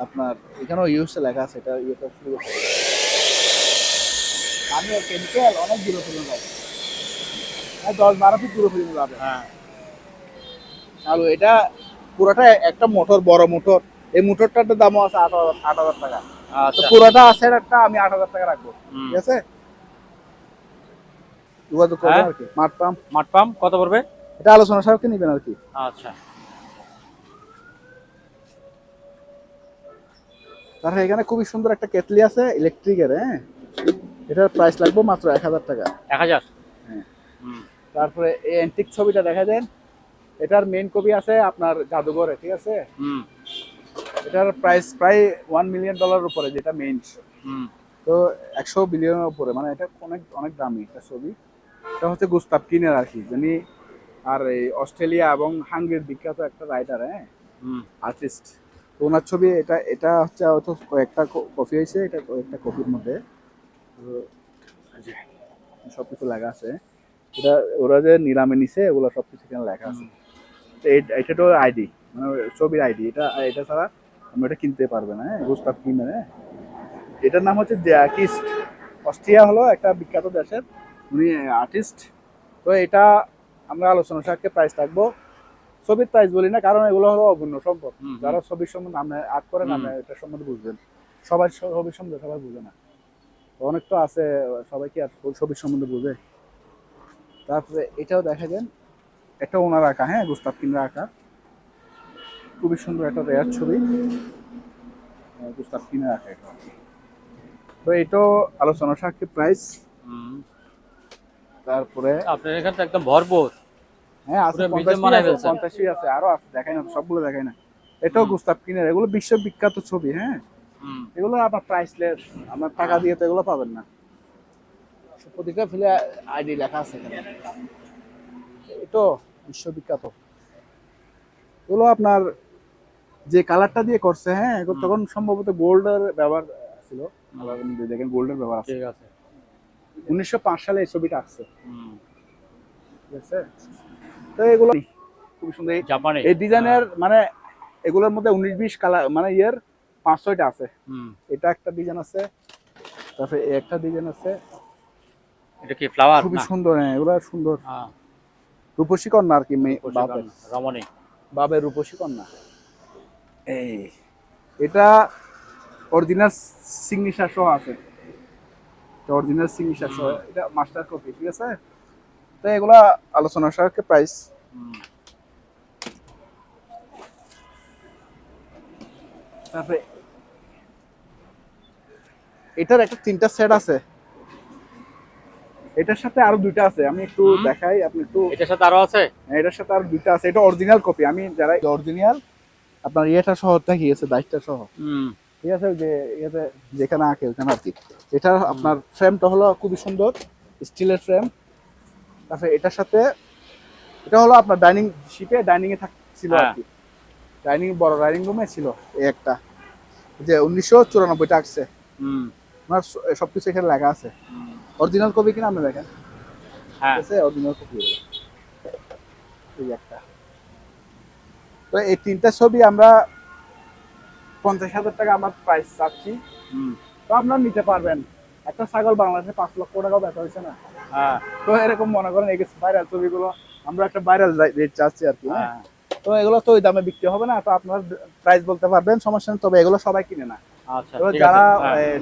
আপনার এখানেও ইউএসএ লেখা আছে, এটা ইউএসএ শুরু করতে হবে। আমি কেমিক্যাল অনেক দূরে ফেলে যাবে, 10-12 ফিট দূরে ফেলে যাবে, হ্যাঁ। আর এটা পুরোটা একটা মোটর, বড় মোটর। এই মোটরটার দামও আছে 8,000 টাকা। তো পুরোটা আছে একটা, আমি 8,000 টাকা রাখবো, ঠিক আছে। যোগাযোগ করবো আর কি।
মাঠ পাম্প কত পড়বে?
এটা আলোচনা সাপেক্ষে নিবেন আর কি।
আচ্ছা।
তারপরে এখানে খুবই সুন্দর একটা কেটলি আছে ইলেকট্রিকের, হ্যাঁ, এটার প্রাইস লাগবে মাত্র 1000 টাকা।
1000?
হ্যাঁ।
হুম
তারপরে এই অ্যান্টিক ছবিটা দেখা দেন, এটার মেইন কপি আছে আপনার জাদুঘরে, ঠিক আছে।
হুম
এটার প্রাইস প্রায় $1 মিলিয়ন উপরে, যেটা মেইন।
হুম
তো 100 বিলিয়নের উপরে, মানে এটা অনেক অনেক দামি একটা ছবি। এটা হচ্ছে গুস্তাভ কিনের আর কি, যিনি আর এই অস্ট্রেলিয়া এবং হাঙ্গেরির বিখ্যাত একটা রাইটার, হ্যাঁ,
হুম
আর্টিস্ট। তো ওনার ছবি এটা, এটা হচ্ছে হয়তো কয়েকটা কপি হয়েছে, এটা কয়েকটা কপির মধ্যে সবকিছু লেখা আছে। এটা ওরা যে নিলামে নিছে ওগুলো সবকিছু এখানে লেখা আছে। তো এটা তো আইডি, মানে ছবির আইডি, এটা এটা ছাড়া আমরা এটা কিনতে পারবে না, হ্যাঁ, গুস্তাভ কিনের। হ্যাঁ, এটার নাম হচ্ছে জ্যাকিস্ট। অস্ট্রিয়া হলো একটা বিখ্যাত দেশের, উনি আর্টিস্ট। তো এটা আমরা আলোচনা সাপেক্ষে প্রাইস রাখবো। ছবির প্রাইস বলি না, কারণ এগুলো হলো অভিন্ন সম্পদ। যারা ছবির সম্বন্ধে আমরা আর্ট করেন, আমরা এটা সম্বন্ধে বুঝবেন। সবাই ছবির সম্বন্ধে সবাই বুঝে না, অনেক তো আছে, সবাই কি আর ছবির সম্বন্ধে বুঝে। তারপরে এটাও দেখা যান, এটা ওনার আঁকা, হ্যাঁ, গুস্তাভ কিনের আঁকা, খুবই সুন্দর একটা রেয়ার ছবি, গুস্তাভ কিনের আঁকা এটা। তো এটাও আলোচনা সাপেক্ষে প্রাইস। তারপরে
আপনার এখানে তো একদম ভরপুর।
হ্যাঁ আছে,
পুরো মিউজিয়াম বানাই ফেলছেন।
50 আছে, আরো আছে, দেখাই না, সবগুলো দেখাই না। এটাও গুস্তাভ কিনের, এগুলো বিশ্ববিখ্যাত ছবি, হ্যাঁ, এগুলো আপনার প্রাইসলেস, আপনার টাকা দিয়ে তো এগুলো পাবেন না। প্রতিটা ফিলে আইডি লেখা আছে এখানে। এটা বিশ্ববিখ্যাত, এগুলো আপনার যে কালারটা দিয়ে করছে, হ্যাঁ, তখন সম্ভবত গোল্ডের ব্যবহার ছিল। দেখেন গোল্ডের ব্যবহার আছে।
ঠিক আছে।
1905 সালে এই ছবিটা আসছে, ঠিক আছে। তো এগুলো খুব সুন্দর,
জাপানি
এই ডিজাইনের, মানে এগুলোর মধ্যে 19-20 কালার, মানে ইয়ের 5-6টা আছে। এটা একটা ডিজাইন আছে, তারপরে এই একটা ডিজাইন আছে।
এটা কি ফ্লাওয়ার?
খুবই সুন্দর, হ্যাঁ, এগুলো সুন্দর। রূপসী কন্যা আর কি, বাপের
রমণী,
বাপের রূপসী কন্যা। এই এটা অরিজিনাল সিগনেচার সহ আছে, অরিজিনাল সিগনেচার সহ, এটা মাস্টার কপি, ঠিক আছে। তো এগুলা আলোচনা সাপেক্ষে প্রাইস। তারপরে এটার একটা 3টা সেট আছে, এটার সাথে আরো 2টা আছে, আমি একটু দেখাই, আপনি একটু।
এটার সাথে আরো আছে?
এটার সাথে আরো 2টা আছে, এটা অরিজিনাল কপি, আমি যারা অরিজিনাল আপনার ইয়েটা সহ দেখিয়েছে, দায়িত্বটা সহ, ঠিক আছে, যে ইয়েতে যেখানে আঁকে ওখানে আর কি। এটা আপনার ফ্রেমটা হলো খুবই সুন্দর, স্টিলের ফ্রেম। তারপরে এটার সাথে এটা হলো আপনার ডাইনিং শিপে, ডাইনিং এ ছিল আর কি, ডাইনিং, বড় ডাইনিং রুমে ছিল এই একটা, যে 1994 আসছে। আমার সবকিছু এখানে লেখা আছে, অরিজিনাল কপি কিনা আপনি দেখেন, ঠিক আছে, অরিজিনাল কপি এই একটা। তো এই 3টা ছবি আমরা 50,000 টাকা আমার প্রাইস চাচ্ছি। তো আপনারা নিতে পারবেন। একটা ছাগল বাংলাদেশে 5 লক্ষ টাকাও বেচা হয়েছে না। তো এরকম মনে করেন এই ভাইরাল ছবিগুলো আমরা একটা ভাইরাল রেট চাচ্ছি আর কি। তো এগুলো তো ওই দামে বিক্রি হবে না, তো আপনার প্রাইস বলতে পারবেন, সমস্যা নেই। তবে এগুলো সবাই কিনে না, যারা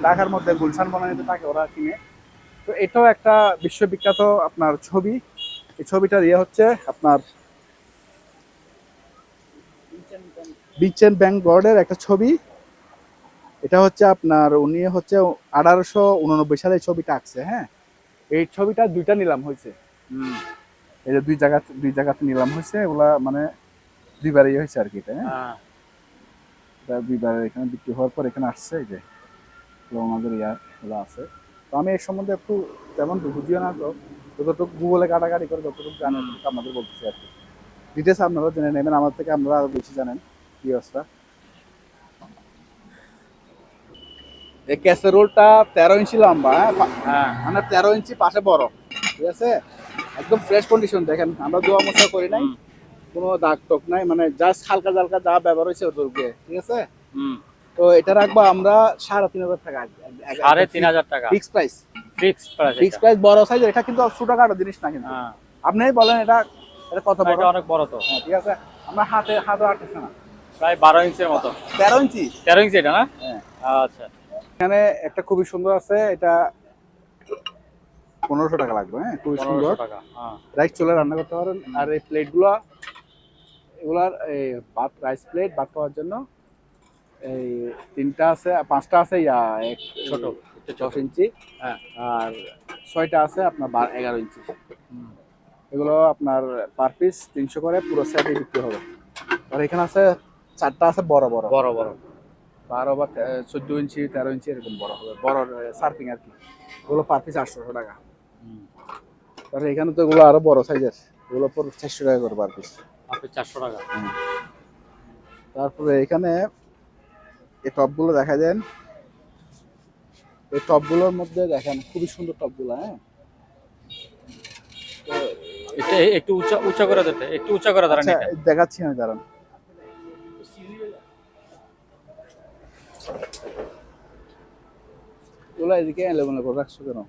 ঢাকার মধ্যে গুলশান বনানীতে থাকে ওরা কিনে। তো এটাও একটা বিশ্ববিখ্যাত আপনার ছবি। এই ছবিটার ইয়ে হচ্ছে আপনার ভিনসেন্ট ভ্যান গঘের একটা ছবি। এটা হচ্ছে আপনার, উনি হচ্ছে 1889 সালে ছবিটা আঁকছে, হ্যাঁ। এই ছবিটা 2টা নিলাম হয়েছে, এই যে 2 জায়গাতে নিলাম হয়েছে, ওগুলা মানে 2বার ইয়ে হয়েছে আর কি, হ্যাঁ, 2বার এখানে বিক্রি হওয়ার পর এখানে আসছে, এই যে আমাদের ইয়াগুলো আছে। তো আমি এর সম্বন্ধে একটু তেমন বুঝিও না, তো যতটুকু গুগলে কাটাকাটি করে যতটুকু জানেন আপনাদের বলতেছি আর কি। ডিটেলস আপনারা জেনে নেবেন আমার থেকে, আপনারা আরো বেশি জানেন কি অবস্থা। এই ক্যাসেরোলটা 13 ইঞ্চি লম্বা, হ্যাঁ, মানে 13 ইঞ্চি পাশে বড়, ঠিক আছে, একদম ফ্রেশ কন্ডিশন। দেখেন আমরা ধোয়া মোছা করি নাই, কোনো দাগ টক নাই, মানে জাস্ট হালকা জালকা যা ব্যবহার হয়েছে ওদের দিয়ে, ঠিক আছে। তো এটা রাখবো আমরা 3,500 টাকা,
3,500 টাকা
ফিক্স প্রাইস।
ফিক্স
প্রাইস বড় সাইজ, এটা কিন্তু ছোটখাটো জিনিস না কিন্তু। আপনি বলেন এটা এটা কত বড়?
এটা অনেক বড় তো,
ঠিক আছে, আমরা হাতে আটতেছে না,
প্রায় 12 ইঞ্চির মতো।
13 ইঞ্চি,
13 ইঞ্চি এটা না?
হ্যাঁ।
আচ্ছা,
এখানে একটা খুবই সুন্দর আছে, এটা 1500 টাকা লাগবে, হ্যাঁ, খুবই সুন্দর। রাইস চলে রান্না করতে পারেন। আর এই প্লেটগুলো, এগুলার এই ভাত, রাইস প্লেট, ভাত খাওয়ার জন্য এই তিনটা আছে, পাঁচটা আছে এক
ছোট, একটু ছোট।
10 ইঞ্চি,
হ্যাঁ।
আর ছয়টা আছে আপনার 11 ইঞ্চি।
হুম।
এগুলো আপনার পার পিস 300 করে পুরো সেটে বিক্রি হবে। আর এখানে আছে চারটা আছে বড় বড়,
বড় বড়।
12 বা 14 ইঞ্চি 13 ইঞ্চি এরকম বড় হবে, বড় সার্ফিং আর কি। এগুলো পার পিস 800 টাকা।
হুম।
আর এখানে তো এগুলো আরো বড় সাইজের, এগুলো পর 400 টাকা করে পার পিস।
আপনি 400 টাকা।
তারপরে এখানে এই টপগুলো দেখা দেন, এই টপগুলোর মধ্যে দেখেন খুবই সুন্দর টপগুলো। হ্যাঁ, তো
এটা একটু উঁচা উঁচা করে দিতে, একটু উঁচা করে ধরেন
আচ্ছা
এটা।
দেখাচ্ছি আমি, দাঁড়ান। এগুলো এদিকে এলোমেলো করে রাখছো কেন?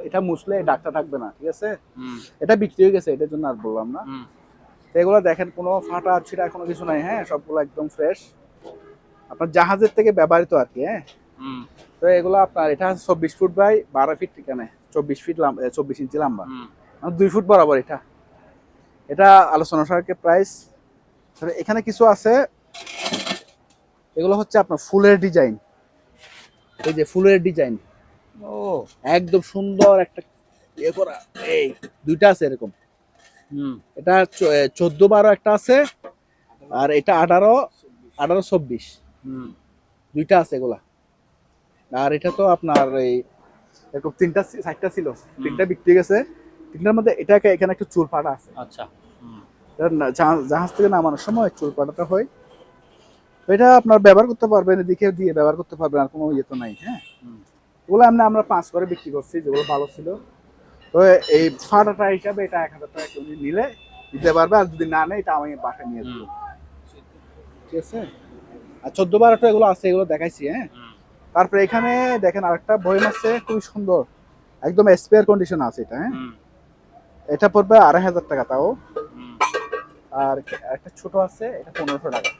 এটা মুছলে ডাকটা থাকবে না, ঠিক আছে?
হুম।
এটা বিক্রি হয়ে গেছে, এটার জন্য আর বললাম না।
হুম।
তো এগুলো দেখেন কোনো ফাটা ছিটা কোনো কিছু নাই। হ্যাঁ, সবগুলো একদম ফ্রেশ, আপনার জাহাজের থেকে ব্যবহৃত আর কি। হ্যাঁ,
হুম।
তো এগুলো আপনার এটা 24 ফুট বাই 12 ফিট, ঠিকানে 24 ফিট 24 ইঞ্চি লম্বা,
হুম।
2 ফুট বরাবর। এটা এটা আলোচনা সাপেক্ষে প্রাইস। এখানে কিছু আছে, এগুলো হচ্ছে আপনার ফুলের ডিজাইন। এই যে ফুলের ডিজাইন,
ও।
একদম সুন্দর একটা ইয়ে করা। এই দুইটা আছে এরকম।
হুম।
এটা 14-12 একটা আছে, আর এটা 18-24
হুম।
দুইটা আছে এগুলা। আর এটা তো আপনার এই এরকম তিনটা চারটা ছিল, তিনটা বিক্রি হয়ে গেছে। তিনটার মধ্যে এটাকে এখানে একটা চুল পাটা আছে।
আচ্ছা। হুম।
এটা জাহাজ থেকে নামানোর সময় চুল পাটাটা হয়। তো এটা আপনার ব্যবহার করতে পারবেন, এদিকে দিয়ে ব্যবহার করতে পারবেন, আর কোনো ইয়ে তো নাই। হ্যাঁ,
হুম।
ওগুলো আমরা 5 করে বিক্রি করছি, যেগুলো ভালো ছিল। তো এই ফাটাটা হিসাবে এটা 1000 টাকা কেউ নিলে দিতে পারবে, আর যদি না নেয় এটা আমি বাসায় নিয়ে দেবো। ঠিক আছে? আর 14-12টা এগুলো আছে, এগুলো দেখাইছি। হ্যাঁ,
হুম।
তারপরে এখানে দেখেন আরেকটা বয়ম আছে, খুবই সুন্দর, একদম স্পেয়ার কন্ডিশন আছে এটা। হ্যাঁ,
হুম।
এটা পড়বে 2500 টাকা তাও।
হুম।
আর একটা ছোট আছে, এটা 1500 টাকা।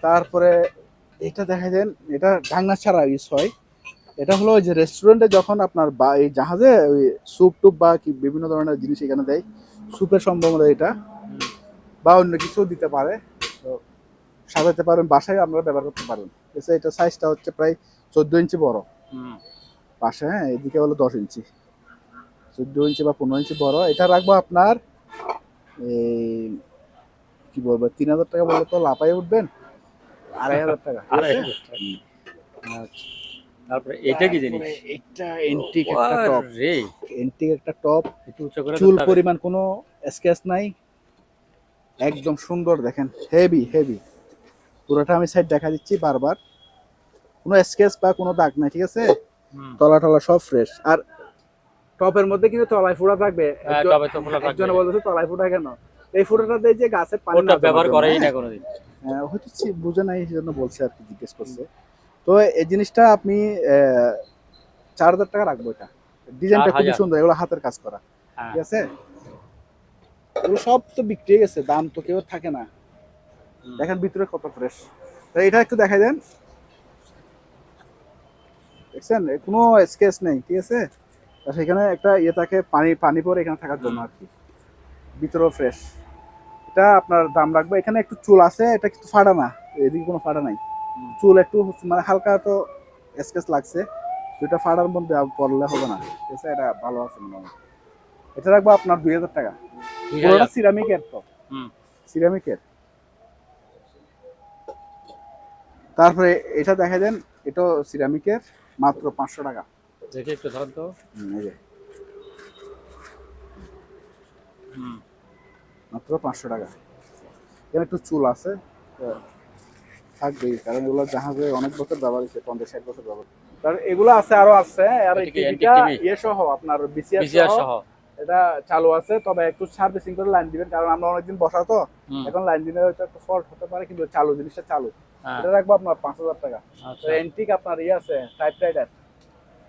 তারপরে এটা দেখাই দেন, এটা ঢাকনা ছাড়া ইউজ হয়। এটা হলো ওই যে রেস্টুরেন্টে যখন আপনার বা এই জাহাজে ওই স্যুপ টুপ বা কি বিভিন্ন ধরনের জিনিস এখানে দেয়, স্যুপের সম্ভবত এটা, বা অন্য কিছু দিতে পারে। তো সাজাতে পারেন, বাসায় আমরা ব্যবহার করতে পারবেন। ঠিক আছে? এটা সাইজটা হচ্ছে প্রায় 14 ইঞ্চি বড়
হুম।
পাশে। হ্যাঁ, এদিকে হলো 10 ইঞ্চি, 14 ইঞ্চি বা 15 ইঞ্চি বড়। এটা রাখবো আপনার এই কি বলবো, 3000 টাকা বললে তো লাফাই উঠবেন, 2500 টাকা। ঠিক আছে?
2500 টাকা। আচ্ছা। তারপরে এটা কি জিনিস?
তারপরে এটা এন্টিক একটা টপ,
রে,
এন্টিক একটা টপ,
একটু উঁচা করে
চুল
ধরতে হবে।
পরিমাণ কোনো স্কেচ নাই, একদম সুন্দর। দেখেন হেভি হেভি, পুরোটা আমি সাইড দেখা দিচ্ছি বারবার, কোনো স্কেচ বা কোনো দাগ নাই। ঠিক আছে?
হুম।
তলা টলা সব ফ্রেশ। আর টপের মধ্যে কিন্তু তলায় ফুটা থাকবে।
হ্যাঁ, টবে তো খোলা থাকবে।
একজনে বলতেছে তলায় ফুটা কেন? এই ফুটাটা দিয়ে যে গাছের পানি
ওটা
না
ব্যবহার
জমার
করেই
জন্য।
না
হ্যাঁ,
কোনোদিন।
হয়তো বুঝে নাই, এই জন্য বলছে আর কি, জিজ্ঞেস করছে। তো এই জিনিসটা আপনি 4000 টাকা রাখবো। এটা ডিজাইনটা খুবই
4000।
সুন্দর, এগুলো হাতের কাজ করা।
হ্যাঁ।
ঠিক আছে? এগুলো সব তো বিক্রি হয়ে গেছে, দাম তো কেউ থাকে না।
হুম।
দেখেন ভিতরে কত ফ্রেশ। তো এটা একটু দেখাই দেন, দেখছেন কোনো স্কেচ নেই। ঠিক আছে? আর সেখানে একটা ইয়ে থাকে, পানি পানি পরে এখানে থাকার জন্য আর কি, ভিতরেও ফ্রেশ। এটা আপনার দাম রাখবে। এখানে একটু চুল আছে, এটা কিন্তু ফাটা না, এদিকে কোনো ফাটা নাই।
হুম।
চুল একটু মানে হালকা তো স্কেচ লাগছে, দুইটা ফাটার মধ্যে পড়লে হবে না। ঠিক আছে? এটা ভালো আছে মনে হয়। এটা রাখবো আপনার 2000 টাকা। পুরোটা
2000।
সিরামিকের তো,
হুম।
সিরামিকের। তারপরে এটা দেখা দেন, এটাও সিরামিকের, মাত্র 500 টাকা।
দেখি একটু ধরেন তো।
এই যে
হুম।
মাত্র 500 টাকা। এখানে একটু চুল আছে, তো থাকবেই, কারণ এগুলো জাহাজে অনেক বছর ব্যবহার হয়েছে, 50-60 বছর ব্যবহার। তার এগুলো আছে, আরো আছে। আর এই
এটা কি
টিভিটা
অ্যান্টিক টিভি?
ইয়ে সহ আপনার বিসিআর
বিসিআর
সহ
সহ?
এটা চালু আছে, তবে একটু সার্ভিসিং করে লাইন দিবেন, কারণ আমরা অনেকদিন বসা তো,
হুম।
এখন লাইন দিলে হয়তো একটু ফল্ট হতে পারে, কিন্তু চালু জিনিসটা চালু।
হ্যাঁ।
এটা রাখবো আপনার 5000 টাকা।
আচ্ছা।
এন্টিক আপনার ইয়ে আছে, টাইপ রাইটার,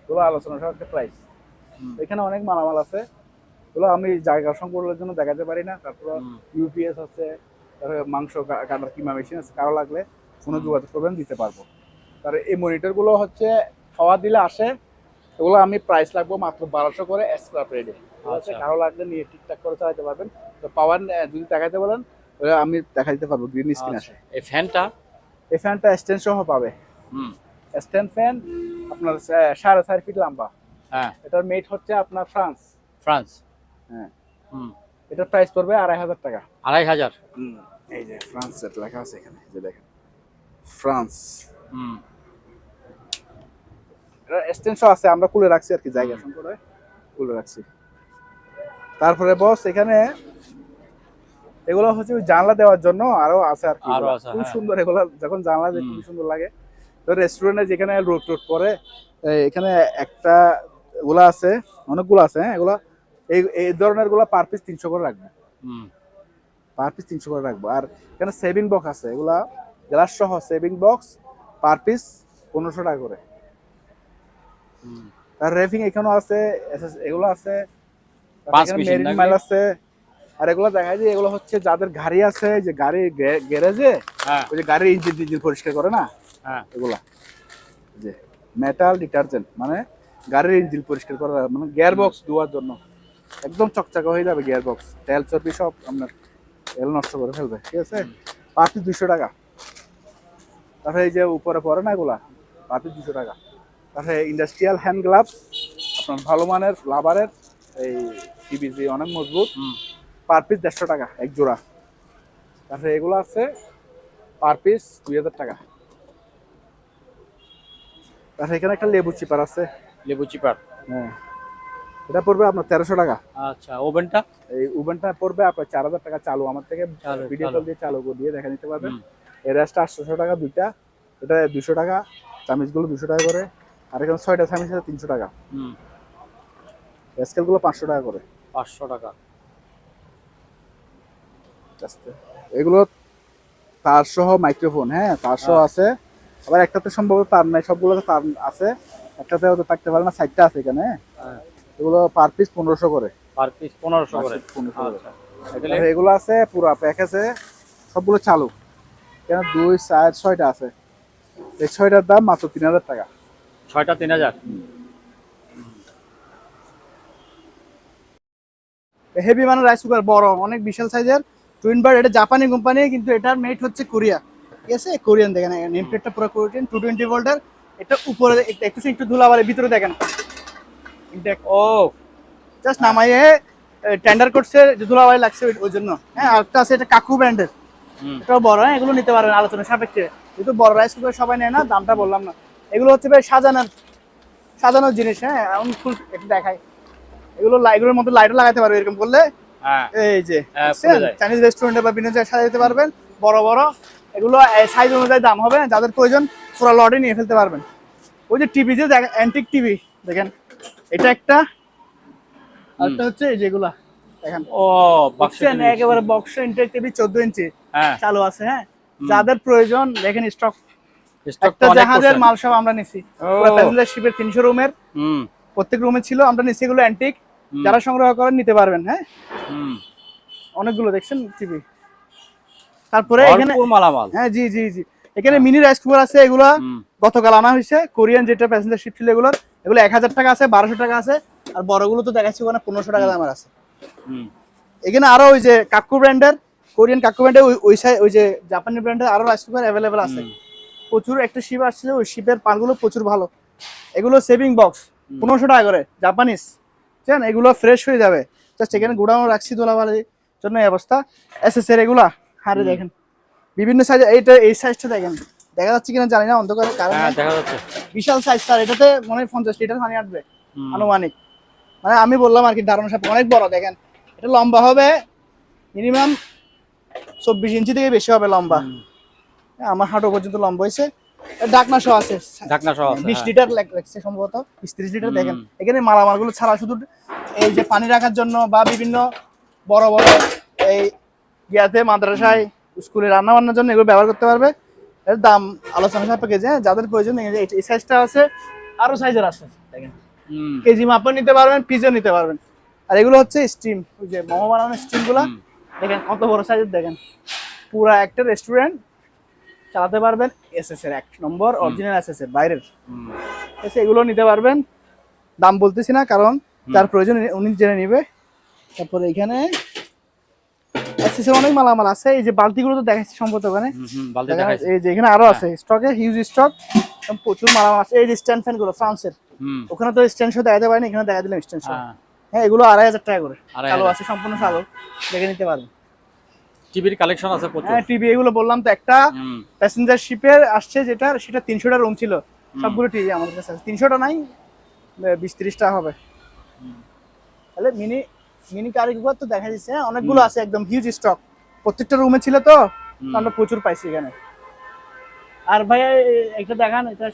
এগুলো আলোচনা সাপেক্ষে প্রাইস।
হুম।
এখানে অনেক মালামাল আছে, এগুলো আমি জায়গা সংকলনের জন্য দেখাতে পারি না। তারপর
হুম।
ইউপিএস আছে, তারপরে মাংস কাটার কিমা মেশিন আছে, কারো লাগলে ফোনে যোগাযোগ করবেন, দিতে পারবো। তার এই মনিটর গুলো হচ্ছে খাওয়া দিলে আসে, এগুলো আমি প্রাইস লাগবো মাত্র 1200 করে স্ক্র্যাপ রেডি। ঠিক আছে?
আচ্ছা।
কারো লাগলে নিয়ে ঠিকঠাক করে চালাতে পারবেন। তো পাওয়ার যদি দেখাতে বলেন ওটা আমি দেখা দিতে পারবো, গ্রিন স্ক্রিন
আচ্ছা,
আছে।
এই ফ্যানটা?
এই ফ্যানটা স্ট্যান্ড সহ পাবে।
হুম।
স্ট্যান্ড ফ্যান আপনার 4.5 ফিট লম্বা।
হ্যাঁ।
এটার মেট হচ্ছে আপনার ফ্রান্স।
ফ্রান্স।
হ্যাঁ।
হুম।
এটার প্রাইস পড়বে 2,500 টাকা।
2,500?
এই যে ফ্রান্স সেট লেখা আছে এখানে, যে দেখেন ফ্রান্স।
হুম।
এটা স্ট্যান্ড সহ আছে, আমরা খুলে রাখছি আর কি, জায়গা সংকটে খুলে রাখছি। তারপরে বস এখানে এগুলো হচ্ছে জানলা দেওয়ার জন্য আরো আছে আর কি,
আরো আছে,
খুব
হ্যাঁ।
সুন্দর এগুলো, যখন জানলা দিয়ে খুব সুন্দর লাগে। তো রেস্টুরেন্টে যেখানে রোড টোড পরে এখানে একটা এগুলা আছে, অনেকগুলো আছে। হ্যাঁ, এগুলা এই ধরনের গুলা পার পিস 300 করে রাখবো। পার পিস 300 করে রাখবো। আর এখানে সেভিং বক্স আছে, এগুলা গ্লাস সহ সেভিং বক্স পার পিস 1500 টাকা করে। আর রেফিং এখানেও আছে, এগুলো আছে, মেরিন মাইল আছে। আর এগুলো দেখা যায় এগুলো হচ্ছে যাদের গাড়ি আছে, যে গাড়ি গ্যারেজে ওই যে গাড়ির ইঞ্জিন পরিষ্কার করে না, এগুলা যে মেটাল ডিটারজেন্ট, মানে গাড়ির ইঞ্জিন পরিষ্কার করা, মানে গিয়ার বক্স ধোয়ার জন্য একদম চকচকে হয়ে যাবে গিয়ার বক্স, তেল চর্বি সব আপনার এগুলো নষ্ট করে ফেলবে। ঠিক আছে, পার পিস 200 টাকা। তারপরে এই যে উপরে পরে না এগুলা, পার পিস 200 টাকা। তারপরে ইন্ডাস্ট্রিয়াল হ্যান্ড গ্লাভস আপনার ভালো মানের লাভারের, এই টিভিজি অনেক মজবুত, পার পিস 150 টাকা এক জোড়া। তারপরে এগুলো আছে পার পিস 2000 টাকা। তারপরে এখানে একটা লেবু চিপার আছে।
লেবু চিপার?
হ্যাঁ, এটা পড়বে আপনার 1300 টাকা।
আচ্ছা, ওভেনটা?
এই ওভেনটা পড়বে আপনার 4000 টাকা চালু, আমার থেকে ভিডিও কল দিয়ে চালু করে দিয়ে দেখা নিতে পারবেন। এই রেস্টটা 800 টাকা দুইটা, এটা 200 টাকা, চামিচগুলো 200 টাকা করে। আর এখানে 6টা চামিচ আছে 300 টাকা। স্কেলগুলো 500 টাকা করে।
500 টাকা।
এগুলো তার সহ মাইক্রোফোন, হ্যাঁ তার সহ আছে। আবার একটাতে সম্ভবত তার নাই, সবগুলোতে তার আছে, একটাতে হয়তো থাকতে পারে না, 4টা আছে এখানে। এগুলো পার পিস 1500 করে।
পার পিস 1500 করে।
আচ্ছা, এগুলো আছে পুরো প্যাকেজে, সবগুলো চালু। কেন 2 4 6টা আছে, এই 6টার দাম মাত্র 3000 টাকা।
6টা 3000?
হেভি মানে রাইস কুকার, বড় অনেক বিশাল সাইজের টুইন বার্ড। এটা জাপানি কোম্পানি, কিন্তু এটার মেট হচ্ছে কোরিয়া। ঠিক আছে, কোরিয়ান। দেখেন নেম প্লেটটা পুরো কোরিয়ান, 220 ভোল্টের। এটা উপরে একটু ধুলাবালি, ভিতরে দেখেন
ও
জাস্ট নামাইয়ে টেন্ডার করছে, যে ধুলাবালি লাগছে ওই জন্য। হ্যাঁ, আরেকটা আছে এটা কাকু ব্র্যান্ডের, এটাও বড়। হ্যাঁ, এগুলো নিতে পারেন আলোচনা সাপেক্ষে, যেহেতু বড় রাইস কুকার সবাই নেয় না, দামটা বললাম না। এগুলো হচ্ছে ভাই সাজানোর জিনিস। হ্যাঁ, আমি ফুল একটু দেখাই। এগুলোর মধ্যে লাইটও লাগাতে পারবে এরকম করলে। এই যে চাইনিজ রেস্টুরেন্টে বা বিভিন্ন জায়গায় সাজা দিতে পারবেন, বড় বড়। এগুলো সাইজ অনুযায়ী দাম হবে, যাদের প্রয়োজন পুরো লটে নিয়ে ফেলতে পারবেন। ওই যে টিভি, যে অ্যান্টিক টিভি দেখেন, এটা একটা, আরেকটা হচ্ছে এই যেগুলা দেখেন।
ও বক্সের
একেবারে বক্স ইন্টারেক্ট টিভি 14 ইঞ্চি চালু আছে। হ্যাঁ, যাদের প্রয়োজন দেখেন, স্টক একটা জাহাজের মাল সব আমরা নিছি। পুরো প্যাসেঞ্জার শিপের 300 রুমের, প্রত্যেক রুমে ছিল, আমরা নিছি। এগুলো অ্যান্টিক, যারা সংগ্রহ করেন নিতে পারবেন। হ্যাঁ, অনেকগুলো দেখছেন টিভি। তারপরে এখানে
মালামাল।
হ্যাঁ, জি জি জি, এখানে মিনি রাইস কুকার আছে। এগুলো গতকাল আনা হয়েছে, কোরিয়ান, যেটা প্যাসেঞ্জার শিপ ছিল। এগুলো 1000 টাকা আছে, 1200 টাকা আছে। আর বড়গুলো তো দেখাচ্ছি ওখানে 1500 টাকা দামের আছে। এখানে আরো ওই যে কাকু ব্র্যান্ডের, কোরিয়ান কাকু ব্র্যান্ডের, ওই যে জাপানি ব্র্যান্ডের আরো রাইস কুকার অ্যাভেলেবেল আছে। প্রচুর একটা শিপ আসছে, ওই শিপের পানগুলো প্রচুর ভালো। এগুলো সেভিং বক্স 1500 টাকা করে, জাপানিজ। বুঝছেন, এগুলো ফ্রেশ হয়ে যাবে। জাস্ট এখানে গোডাউন রাখছি ধুলাবালির জন্য এই অবস্থা। এসএসএর এগুলা হারে দেখেন বিভিন্ন সাইজ। এই সাইজটা দেখেন, দেখা যাচ্ছে কিনা জানি না, অন্ধকারের কারণে
দেখা যাচ্ছে।
বিশাল সাইজ স্যার, এটাতে মনে হয় 50 লিটার পানি আসবে আনুমানিক। মানে আমি বললাম আর কি, ধারণা সাপেক্ষে অনেক বড়। দেখেন, এটা লম্বা হবে মিনিমাম 24 ইঞ্চি থেকে বেশি হবে লম্বা। আমার হাঁটু পর্যন্ত লম্বা হয়েছে। ঢাকনা সহ আছে, 20 লিটার লাগছে সম্ভবত, 30 লিটার। দেখেন এখানে মালামালগুলো ছাড়া শুধু এই যে পানি রাখার জন্য বা বিভিন্ন বড় বড় এই ইয়াতে মাদ্রাসায় স্কুলে রান্না বান্নার জন্য এগুলো ব্যবহার করতে পারবে। এর দাম আলোচনা সাপেক্ষে, যাদের প্রয়োজন এই সাইজটা আছে, আরো সাইজের আছে। দেখেন কেজি মাপও নিতে পারবেন, পিসও নিতে পারবেন। আর এগুলো হচ্ছে স্টিম, ওই যে মোমো বানানোর স্টিম গুলা দেখেন কত বড় সাইজের। দেখেন পুরা একটা রেস্টুরেন্ট চালাতে পারবেন। এসএস এর 1 নম্বর অরিজিনাল এসএস এর বাইরের এসে এগুলো নিতে পারবেন। দাম বলতেছি না, কারণ যার প্রয়োজন উনি জেনে নিবে। তারপরে এখানে এসএসের অনেক মালামাল আছে। এই যে বালতিগুলো তো দেখাচ্ছি সম্ভবত ওখানে,
বালতি
দেখেন,
দেখাইছে।
এই যে এখানে আরো আছে স্টকে, হিউজ স্টক, প্রচুর মালামাল আছে। এই যে স্ট্যান্ড ফ্যান গুলো ফ্রান্সের, ওখানে তো স্ট্যান্ড শো দেখাতে পারিনি, এখানে দেখা দিলাম স্ট্যান্ড শো। হ্যাঁ, এগুলো 2500 টাকা করে চালু আছে, সম্পূর্ণ চালু, দেখে নিতে পারবেন।
টিভির কালেকশন আছে প্রচুর।
হ্যাঁ, টিভি এগুলো বললাম তো, একটা প্যাসেঞ্জার শিপের আসছে যেটা, সেটা 300টা রুম ছিল, সবগুলো টিভি আমাদের কাছে আছে। 300টা নাই, 20-30টা হবে। তাহলে মিনি মিনি কারিগর তো দেখা যাচ্ছে, অনেকগুলো আছে, একদম হিউজ স্টক, প্রত্যেকটা রুমে ছিল তো, আমরা প্রচুর পাইছি এখানে। আর ভাই একটা দেখান, এটা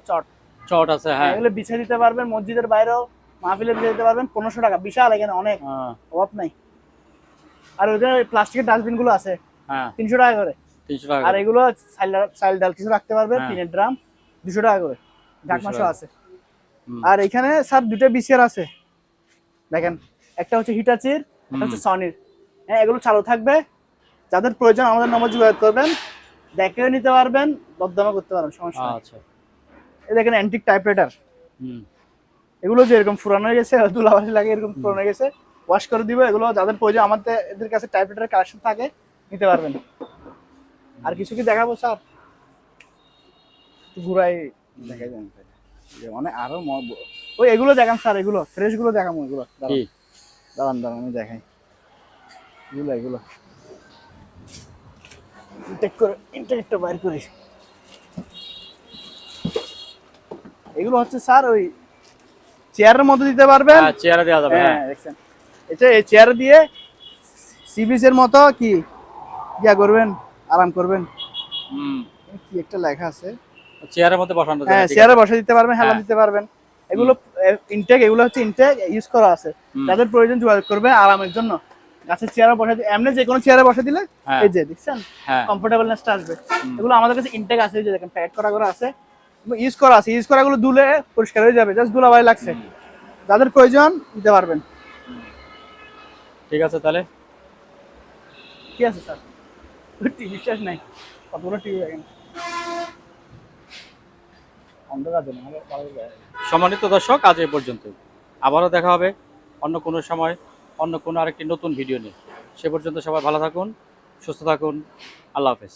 চট
চট আছে। হ্যাঁ,
এগুলো বিছিয়ে দিতে পারবেন, মসজিদের বাইরেও মাহফিলে বিছিয়ে দিতে পারবেন। 1500 টাকা, বিশাল, এখানে অনেক অভাব নাই। আর ওদের প্লাস্টিকের ডাস্টবিন গুলো আছে, 300 টাকা করে।
300 টাকা।
আর এগুলো চাল ডাল কিছু রাখতে পারবে, টিনের ড্রাম, 200 টাকা করে, ঢাকমাশো আছে। আর এখানে স্যার দুটো বিসিআর আছে, দেখেন, একটা হচ্ছে হিটাচির, একটা হচ্ছে সনির। হ্যাঁ, এগুলো চালু থাকবে, যাদের প্রয়োজন আমাদের নম্বর যোগাযোগ করবেন, দেখেও নিতে পারবেন, দরদামও করতে পারবেন, সমস্যা নেই।
আচ্ছা,
এই দেখেন অ্যান্টিক টাইপরাইটার, এগুলো যে এরকম পুরানো হয়ে গেছে, ধুলাবালি লাগে, এরকম পুরানো হয়ে গেছে, ওয়াশ করে দিব। এগুলো যাদের প্রয়োজন আমাদের এদের কাছে টাইপরাইটার কালেকশন থাকে, নিতে পারবেন। আর কিছু কি দেখাবো স্যার? ঘুরাই দেখাই দেন, মানে আরো ওই এগুলো দেখান স্যার, এগুলো ফ্রেশ গুলো দেখাবো, এগুলো দাঁড়ান দাঁড়ান আমি দেখাই। এগুলো ইনটেকটা বাইর করি। এগুলো হচ্ছে স্যার ওই চেয়ারের মধ্যে দিতে পারবেন,
চেয়ারে দেওয়া যাবে।
হ্যাঁ, দেখছেন, এটা এই চেয়ার দিয়ে সি বিচের মতো কি ইয়া করবেন, আরাম করবেন। কি একটা লেখা আছে,
চেয়ারের মধ্যে বসানো যায়।
হ্যাঁ, চেয়ারে বসে দিতে পারবেন, হেলান দিতে পারবেন। এগুলো ইনটেক, এগুলো হচ্ছে ইনটেক ইউজ করা আছে, যাদের প্রয়োজন যোগাযোগ করবে আরামের জন্য। গাছের চেয়ারে বসে এমনি যে কোনো চেয়ারে বসে দিলে এই যে দেখছেন কমফোর্টেবলনেসটা আসবে। এগুলো আমাদের কাছে ইনটেক আছে, এই যে দেখেন প্যাকেট করা আছে, ইউজ করা আছে। ইউজ করা গুলো ধুলে পরিষ্কার হয়ে যাবে, জাস্ট ধুলাবালি লাগছে। যাদের প্রয়োজন নিতে পারবেন।
ঠিক আছে, তাহলে
কি আছে স্যার? টিভি শেষ নাই, কতগুলো টিভি দেখেন।
সম্মানিত দর্শক, আজ এই পর্যন্ত। আবারও দেখা হবে অন্য কোনো সময়, অন্য কোনো আরেকটি নতুন ভিডিও নিয়ে। সে পর্যন্ত সবাই ভালো থাকুন, সুস্থ থাকুন। আল্লাহ হাফেজ।